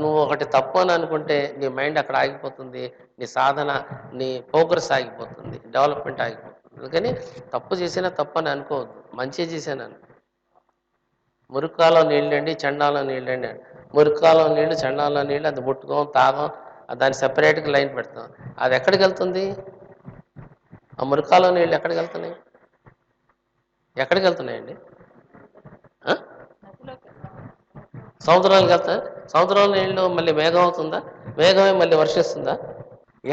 నువ్వు ఒకటి తప్పు అని అనుకుంటే నీ మైండ్ అక్కడ ఆగిపోతుంది, నీ సాధన, నీ ప్రోగ్రెస్ ఆగిపోతుంది, డెవలప్మెంట్ ఆగిపోతుంది. అందుకని తప్పు చేసినా తప్పు అని అనుకోవద్దు, మంచి చేశాను. మురుక్కాలో నీళ్ళండి, చండాలో నీళ్ళండి. మురుక్కాలో నీళ్ళు, చండాలో నీళ్ళు అది ముట్టుకోం, తాగం, దాన్ని సెపరేట్గా లైన్ పెడతాం. అది ఎక్కడికి వెళ్తుంది? ఆ మురుక్కాలో నీళ్ళు ఎక్కడికి వెళ్తున్నాయి? ఎక్కడికి వెళ్తున్నాయండి? సముద్రానికి వెళ్తాయి. సముద్రంలో నీళ్ళు మళ్ళీ మేఘం అవుతుందా? మేఘమే మళ్ళీ వర్షిస్తుందా?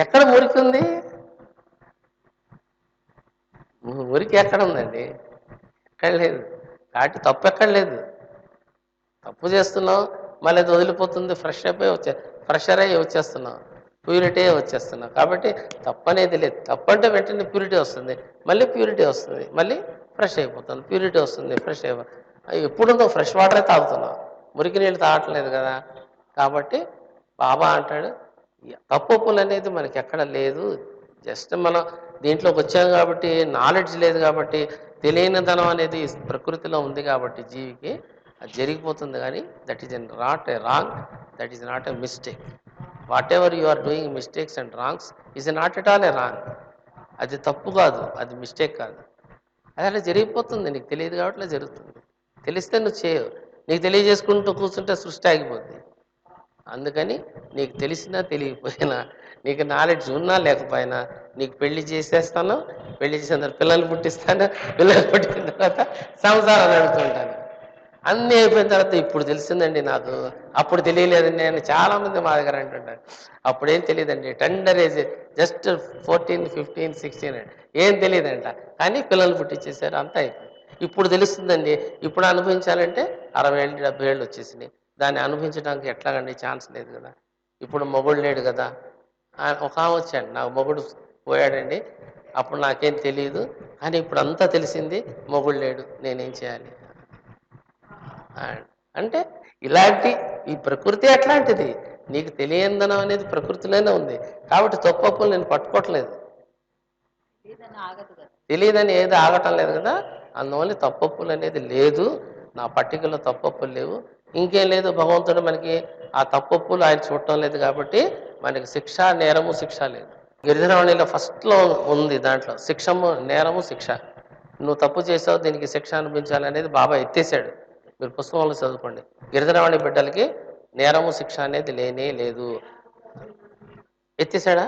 ఎక్కడ మురికి ఉంది? మురికి ఎక్కడ ఉందండి? ఎక్కడ లేదు. కాబట్టి తప్పు ఎక్కడ లేదు. తప్పు చేస్తున్నావు, మళ్ళీ అది వదిలిపోతుంది, ఫ్రెషర్ అయ్యి వచ్చేస్తున్నావు, ప్యూరిటీ వచ్చేస్తున్నావు. కాబట్టి తప్పు అనేది లేదు. తప్పు అంటే వెంటనే ప్యూరిటీ వస్తుంది, మళ్ళీ ప్యూరిటీ వస్తుంది, మళ్ళీ ఫ్రెష్ అయిపోతుంది, ప్యూరిటీ వస్తుంది, ఫ్రెష్ అయిపోతుంది. ఎప్పుడు నువ్వు ఫ్రెష్ వాటరే తాగుతున్నావు, మురికి నీళ్ళు తాగట్లేదు కదా. కాబట్టి బాబా అంటాడు తప్పులు అనేది మనకి ఎక్కడ లేదు. జస్ట్ మనం దీంట్లోకి వచ్చాం కాబట్టి, నాలెడ్జ్ లేదు కాబట్టి, తెలియనిదనం అనేది ప్రకృతిలో ఉంది కాబట్టి జీవికి అది జరిగిపోతుంది. కానీ that is not a wrong, that is not a mistake. Whatever you are doing mistakes and wrongs is not at all a wrong. అది తప్పు కాదు, అది మిస్టేక్ కాదు, అది అలా జరిగిపోతుంది. నీకు తెలియదు కాబట్టి అలా జరుగుతుంది. తెలిస్తే నువ్వు చేయవు. నీకు తెలియజేసుకుంటూ కూర్చుంటే సృష్టి ఆగిపోద్ది. అందుకని నీకు తెలిసినా తెలియకపోయినా, నీకు నాలెడ్జ్ ఉన్నా లేకపోయినా, నీకు పెళ్లి చేసేస్తాను, పెళ్లి చేసిన తర్వాత పిల్లలు పుట్టిస్తాను, పిల్లలు పుట్టిన తర్వాత సంసారం నడుపుతుంటాను. అన్నీ అయిపోయిన తర్వాత ఇప్పుడు తెలిసిందండి నాకు, అప్పుడు తెలియలేదండి అని చాలామంది మా దగ్గర అంటుంటారు. అప్పుడేం తెలియదండి, టెండర్ ఏజ్, జస్ట్ 14, 15, 16 ఏం తెలియదంట. కానీ పిల్లలు పుట్టించేశారు, అంతా అయిపోయింది. ఇప్పుడు తెలుస్తుందండి. ఇప్పుడు అనుభవించాలంటే 60 ఏళ్ళు 70 ఏళ్ళు వచ్చేసినాయి. దాన్ని అనుభవించడానికి ఎట్లాగండి, ఛాన్స్ లేదు కదా. ఇప్పుడు మొగుడు లేడు కదా. ఒక ఆమె వచ్చాడు, నాకు మొగుడు పోయాడండి, అప్పుడు నాకేం తెలియదు, కానీ ఇప్పుడు అంతా తెలిసింది, మొగుడు లేడు, నేనేం చేయాలి. ఆ, అంటే ఇలాంటి ఈ ప్రకృతి అట్లాంటిది. నీకు తెలియందనం అనేది ప్రకృతిలోనే ఉంది. కాబట్టి తప్పప్పులు నేను పట్టుకోవట్లేదు. తెలియదని ఏది ఆగటం లేదు కదా. అందువల్ల తప్పప్పులు అనేది లేదు. నా పట్టికలో తప్పప్పులు లేవు. ఇంకేం లేదు, భగవంతుడు మనకి ఆ తప్పప్పులు ఆయన చూడటం లేదు కాబట్టి మనకి శిక్ష, నేరము, శిక్ష లేదు. గిరిజనవాణిలో ఫస్ట్లో ఉంది, దాంట్లో శిక్షము, నేరము, శిక్ష. నువ్వు తప్పు చేసావు, దీనికి శిక్ష అనిపించాలనేది బాబా ఎత్తేసాడు. మీరు పుస్తకంలో చదువుకోండి. గిరిజనవాణి బిడ్డలకి నేరము, శిక్ష అనేది లేనే లేదు. ఎత్తేసాడా?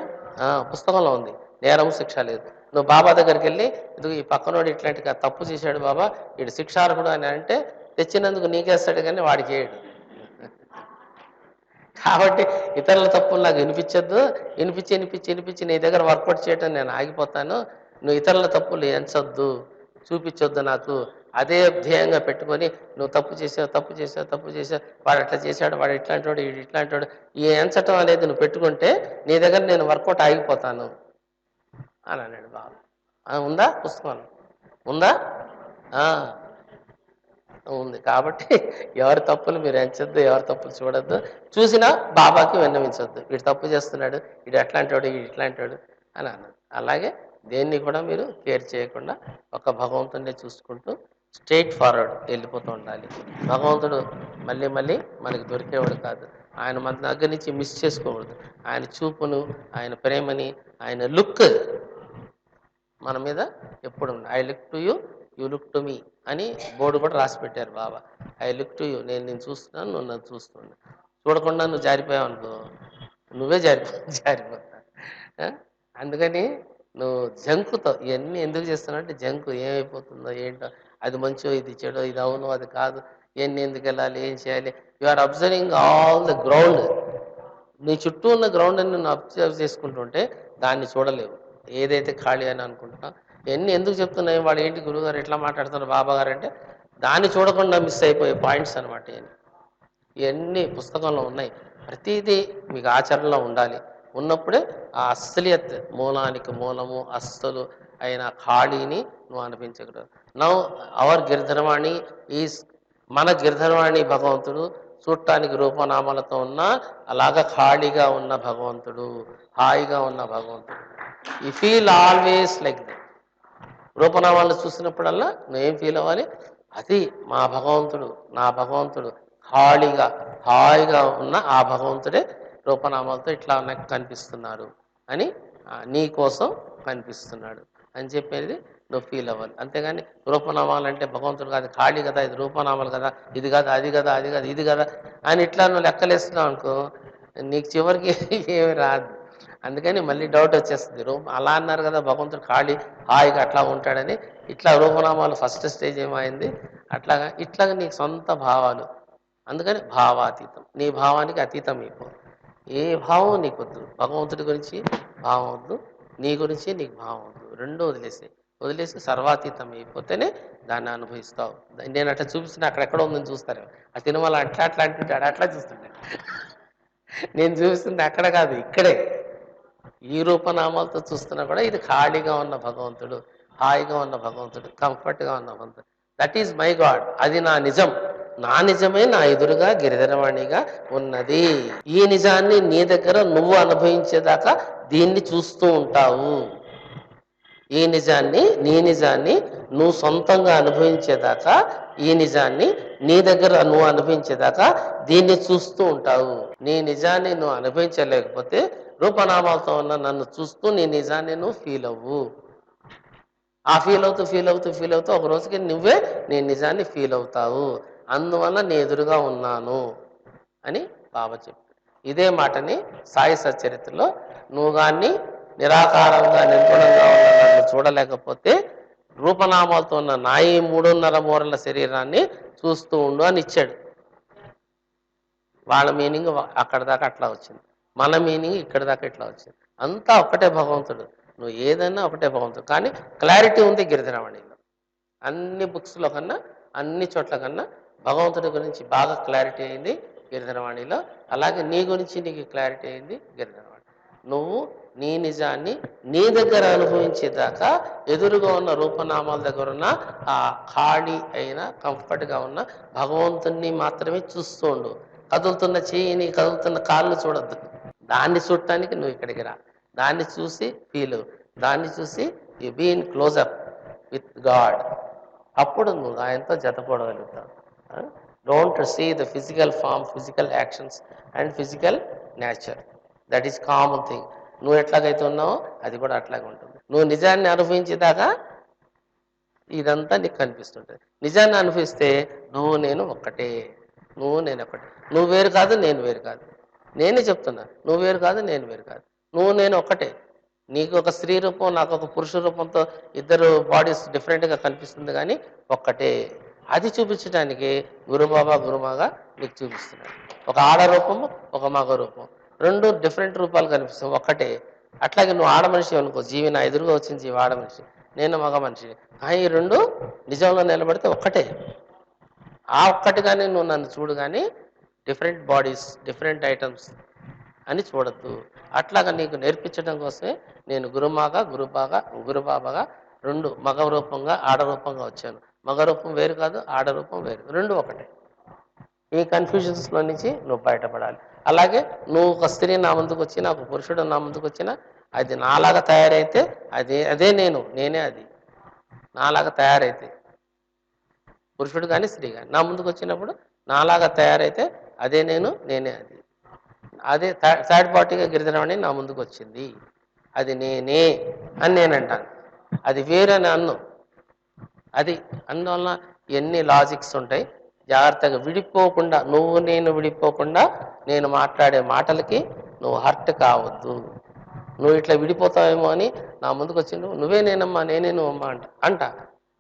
పుస్తకంలో ఉంది, నేరము, శిక్ష లేదు. నువ్వు బాబా దగ్గరికి వెళ్ళి, ఇది ఈ పక్కనోడు ఇట్లాంటి తప్పు చేశాడు బాబా, వీడు శిక్షార్హుడు అని అంటే తెచ్చినందుకు నీకేస్తాడు, కానీ వాడికి వేయడు. కాబట్టి ఇతరుల తప్పులు నాకు వినిపించొద్దు, వినిపించి నీ దగ్గర వర్కౌట్ చేయటం నేను ఆగిపోతాను. నువ్వు ఇతరుల తప్పులు ఎంచొద్దు, చూపించొద్దు నాకు. అదే ధ్యేయంగా పెట్టుకొని నువ్వు తప్పు చేసావు, వాడు అట్లా చేశాడు, వాడు ఇట్లాంటి వాడు, వీడు ఇట్లాంటి వాడు, ఈ ఎంచటం అనేది నువ్వు పెట్టుకుంటే నీ దగ్గర నేను వర్కౌట్ ఆగిపోతాను అని అన్నాడు బాబు. ఉందా పుస్తకం? ఉందా? ఉంది. కాబట్టి ఎవరి తప్పులు మీరు ఎంచొద్దు, ఎవరి తప్పులు చూడొద్దు. చూసినా బాబాకి విన్నవించొద్దు, వీడు తప్పు చేస్తున్నాడు, వీడు ఎట్లాంటి వాడు, వీడు ఇట్లాంటి వాడు అని అన్నాడు. అలాగే దేన్ని కూడా మీరు కేర్ చేయకుండా ఒక భగవంతుడిని చూసుకుంటూ స్ట్రైట్ ఫార్వర్డ్ వెళ్ళిపోతూ ఉండాలి. భగవంతుడు మళ్ళీ మళ్ళీ మనకి దొరికేవాడు కాదు. ఆయన మన దగ్గర నుంచి మిస్ చేసుకోకూడదు. ఆయన చూపును, ఆయన ప్రేమని, ఆయన లుక్ మన మీద ఎప్పుడు ఉంది. I look to you, you look to me అని బోర్డు కూడా రాసి పెట్టారు బాబా. ఐ లుక్ టు యూ, నేను చూస్తున్నాను, నువ్వు నన్ను చూస్తున్నాను. చూడకుండా నువ్వు జారిపోయావు అనుకో, నువ్వే జారిపోతా. అందుకని నువ్వు జంకుతో ఇవన్నీ ఎందుకు చేస్తున్నావు అంటే, జంకు ఏమైపోతుందో ఏంటో, అది మంచో, ఇది చెడో, ఇది అవును, అది కాదు, ఇవన్నీ ఎందుకు వెళ్ళాలి, ఏం చేయాలి. You are observing all the ground. నీ చుట్టూ ఉన్న గ్రౌండ్ అని నువ్వు అబ్జర్వ్ చేసుకుంటుంటే దాన్ని చూడలేవు. ఏదైతే ఖాళీ అని అనుకుంటున్నా ఇవన్నీ ఎందుకు చెప్తున్నాయి, వాడు ఏంటి గురువుగారు ఎట్లా మాట్లాడుతున్నారు బాబా గారు అంటే, దాన్ని చూడకుండా మిస్ అయిపోయే పాయింట్స్ అనమాట. ఇవన్నీ పుస్తకంలో ఉన్నాయి. ప్రతిదీ మీకు ఆచరణలో ఉండాలి. ఉన్నప్పుడే ఆ అస్సలియత్, మూలానికి మూలము అస్సలు అయిన ఖాళీని నువ్వు అనిపించగలవు. నౌ అవర్ గిరిధరవాణి ఈజ్, మన గిరిధరవాణి భగవంతుడు చూడటానికి రూపనామాలతో ఉన్న అలాగా ఖాళీగా ఉన్న భగవంతుడు, హాయిగా ఉన్న భగవంతుడు. You feel always like that. రూపనామాలను చూసినప్పుడల్లా నువ్వేం ఫీల్ అవ్వాలి, అది మా భగవంతుడు, నా భగవంతుడు, ఖాళీగా హాయిగా ఉన్న ఆ భగవంతుడే రూపనామాలతో ఇట్లా నాకు కనిపిస్తున్నారు అని, నీ కోసం కనిపిస్తున్నాడు అని చెప్పేది నువ్వు ఫీల్ అవ్వాలి. అంతేగాని రూపనామాలు అంటే భగవంతుడు కాదు, ఖాళీ కదా, ఇది రూపనామాలు కదా, ఇది కదా, అది కదా, అది కదా, ఇది కదా అని ఇట్లా నువ్వు లెక్కలేస్తున్నావు అనుకో, నీకు చివరికి ఏమి రాదు. అందుకని మళ్ళీ డౌట్ వచ్చేస్తుంది. అలా అన్నారు కదా భగవంతుడు ఖాళీ హాయిగా అట్లా ఉంటాడని. ఇట్లా రూపనామాలు ఫస్ట్ స్టేజ్ ఏమైంది, ఇట్లాగా నీకు సొంత భావాలు. అందుకని భావాతీతం, నీ భావానికి అతీతం అయిపో. ఏ భావం నీకొద్దు, భగవంతుడి గురించి భావం వద్దు, నీ గురించి నీకు భావం వద్దు, రెండూ వదిలేసి సర్వాతీతం అయిపోతేనే దాన్ని అనుభవిస్తావు. నేను అట్లా చూపిస్తున్నా, అక్కడెక్కడ ఉందని చూస్తారు. ఆ సినిమాలో అట్లా అంటుంటాడు, అట్లా చూస్తుంటాడు. నేను చూపిస్తుంది అక్కడ కాదు, ఇక్కడే. ఈ రూపనామాలతో చూస్తున్నా కూడా ఇది ఖాళీగా ఉన్న భగవంతుడు, హాయిగా ఉన్న భగవంతుడు, కంఫర్ట్గా ఉన్న భగవంతుడు. That is my God. అది నా నిజం. నా నిజమే నా ఎదురుగా గిరిధరవాణిగా ఉన్నది. ఈ నిజాన్ని నీ దగ్గర నువ్వు అనుభవించేదాకా దీన్ని చూస్తూ ఉంటావు. ఈ నిజాన్ని, నీ నిజాన్ని నువ్వు సొంతంగా అనుభవించేదాకా, ఈ నిజాన్ని నీ దగ్గర నువ్వు అనుభవించేదాకా దీన్ని చూస్తూ ఉంటావు. నీ నిజాన్ని నువ్వు అనుభవించలేకపోతే రూపనామాలతో ఉన్న నన్ను చూస్తూ నీ నిజాన్ని నువ్వు ఫీల్ అవ్వు. ఆ ఫీల్ అవుతూ ఒక రోజుకి నువ్వే నీ నిజాన్ని ఫీల్ అవుతావు. అందువల్ల నీ ఎదురుగా ఉన్నాను అని బాబా చెప్పాడు. ఇదే మాటని సాయి సచ్చరిత్రలో, నువ్వు కానీ నిరాకారంగా నిర్గుణంగా ఉన్న నన్ను చూడలేకపోతే రూపనామాలతో ఉన్న నా ఈ 3.5 మూరల శరీరాన్ని చూస్తూ ఉండు అని ఇచ్చాడు. వాళ్ళ మీనింగ్ అక్కడ దాకా అట్లా వచ్చింది, మన మీనింగ్ ఇక్కడ దాకా ఇట్లా వచ్చింది. అంతా ఒకటే భగవంతుడు, నువ్వు ఏదైనా ఒకటే భగవంతుడు. కానీ క్లారిటీ ఉంది గిరిధరవాణిలో. అన్ని బుక్స్లో కన్నా, అన్ని చోట్ల కన్నా భగవంతుడి గురించి బాగా క్లారిటీ అయింది గిరిధరవాణిలో. అలాగే నీ గురించి నీకు క్లారిటీ అయింది గిరిధరవాణి. నువ్వు నీ నిజాన్ని నీ దగ్గర అనుభవించేదాకా ఎదురుగా ఉన్న రూపనామాల దగ్గర ఉన్న ఆ ఖాళీ అయిన కంఫర్ట్గా ఉన్న భగవంతుణ్ణి మాత్రమే చూస్తూ ఉండు. కదులుతున్న చెయ్యిని, కదులుతున్న కాళ్ళు చూడొద్దు. దాన్ని చూడటానికి నువ్వు ఇక్కడికి రా. దాన్ని చూసి ఫీల్, దాన్ని చూసి you be in closeup with God. అప్పుడు నువ్వు ఆయనతో జతపడగలుగుతావు. Don't see the physical form, physical actions and physical nature. That is common thing. నువ్వు ఎట్లాగైతే ఉన్నావో అది కూడా అట్లాగే ఉంటుంది. నువ్వు నిజాన్ని అనుభవించేదాకా ఇదంతా నీకు కనిపిస్తుంటుంది. నిజాన్ని అనుభవిస్తే నువ్వు నేను ఒక్కటే, నువ్వు నేను ఒకటే. నువ్వు వేరు కాదు, నేను వేరు కాదు. నేనే చెప్తున్నా, నువ్వు వేరు కాదు, నేను వేరు కాదు. నువ్వు నేను ఒక్కటే. నీకు ఒక స్త్రీ రూపం, నాకు ఒక పురుష రూపంతో ఇద్దరు బాడీస్ డిఫరెంట్గా కనిపిస్తుంది, కానీ ఒక్కటే. అది చూపించడానికి గురుబాబా గురుమాగా నీకు చూపిస్తున్నాడు. ఒక ఆడ రూపము, ఒక మగ రూపం, రెండు డిఫరెంట్ రూపాలు కనిపిస్తాయి, ఒక్కటే. అట్లాగే నువ్వు ఆడ మనిషి అనుకో, జీవి నా ఎదురుగా వచ్చిన జీవి ఆడ మనిషి, నేను మగ మనిషి. ఈ రెండు నిజంలో నిలబడితే ఒక్కటే. ఆ ఒక్కటిగానే నువ్వు నన్ను చూడు, కానీ డిఫరెంట్ బాడీస్, డిఫరెంట్ ఐటమ్స్ అని చూడద్దు. అట్లాగా నీకు నేర్పించడం కోసమే నేను గురుబాబాగా రెండు మగ రూపంగా, ఆడ రూపంగా వచ్చాను. మగ రూపం వేరు కాదు, ఆడ రూపం వేరు, రెండు ఒకటే. ఈ కన్ఫ్యూజన్స్లో నుంచి నువ్వు బయటపడాలి. అలాగే నువ్వు ఒక స్త్రీ నా ముందుకు వచ్చినా, ఒక పురుషుడు నా ముందుకు వచ్చినా, అది నాలాగా తయారైతే అదే నేనే అది. నాలాగా తయారైతే పురుషుడు కానీ స్త్రీ కానీ నా ముందుకు వచ్చినప్పుడు నాలాగా తయారైతే అదే నేనే అది. అదే థర్డ్ పార్టీగా గిరిధరవాణి నా ముందుకు వచ్చింది, అది నేనే అని నేను అంటాను. అది వేరని అన్ను. అది అందువల్ల ఎన్ని లాజిక్స్ ఉంటాయి. జాగ్రత్తగా విడిపోకుండా, నువ్వు నేను విడిపోకుండా నేను మాట్లాడే మాటలకి నువ్వు హర్ట్ కావద్దు. నువ్వు ఇట్లా విడిపోతావేమో అని నా ముందుకు వచ్చి నువ్వే నేనమ్మా, నేనే నువ్వమ్మా అంట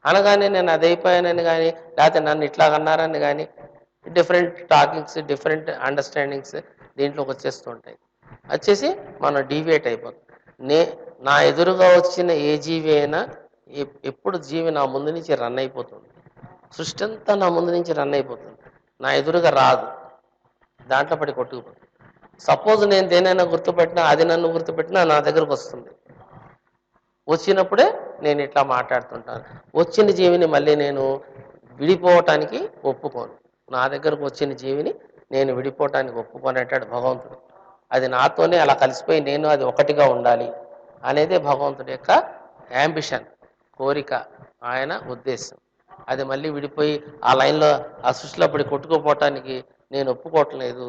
అనగానే నేను అది అయిపోయానని కానీ, లేకపోతే నన్ను ఇట్లా అన్నారని కానీ, డిఫరెంట్ టాకింగ్స్, డిఫరెంట్ అండర్స్టాండింగ్స్ దీంట్లోకి వచ్చేస్తూ ఉంటాయి. వచ్చేసి మనం డీవియేట్ అయిపోతాం. నా ఎదురుగా వచ్చిన ఏ జీవి అయినా, ఎప్పుడు జీవి నా ముందు నుంచి రన్ అయిపోతుంది. సృష్టి అంతా నా ముందు నుంచి రన్ అయిపోతుంది, నా ఎదురుగా రాదు, దాంట్లో పడి కొట్టుకుపోతుంది. సపోజ్ నేను దేనైనా గుర్తుపెట్టినా, అది నన్ను గుర్తుపెట్టినా నా దగ్గరకు వస్తుంది. వచ్చినప్పుడే నేను ఇట్లా మాట్లాడుతుంటాను. వచ్చిన జీవిని మళ్ళీ నేను విడిపోవటానికి ఒప్పుకోను. నా దగ్గరకు వచ్చిన జీవిని నేను విడిపోవటానికి ఒప్పుకోనంటాడు భగవంతుడు. అది నాతోనే అలా కలిసిపోయి నేను అది ఒకటిగా ఉండాలి అనేదే భగవంతుడి యొక్క యాంబిషన్, కోరిక, ఆయన ఉద్దేశం. అది మళ్ళీ విడిపోయి ఆ లైన్లో ఆ సృష్టిలో పడి కొట్టుకుపోవటానికి నేను ఒప్పుకోవట్లేదు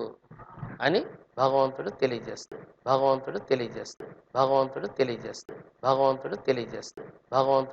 అని భగవంతుడు తెలియజేస్తుంది. భగవంతుడు తెలియజేస్తుంది. భగవంతుడు తెలియజేస్తుంది. భగవంతుడు తెలియజేస్తుంది. భగవంతుడు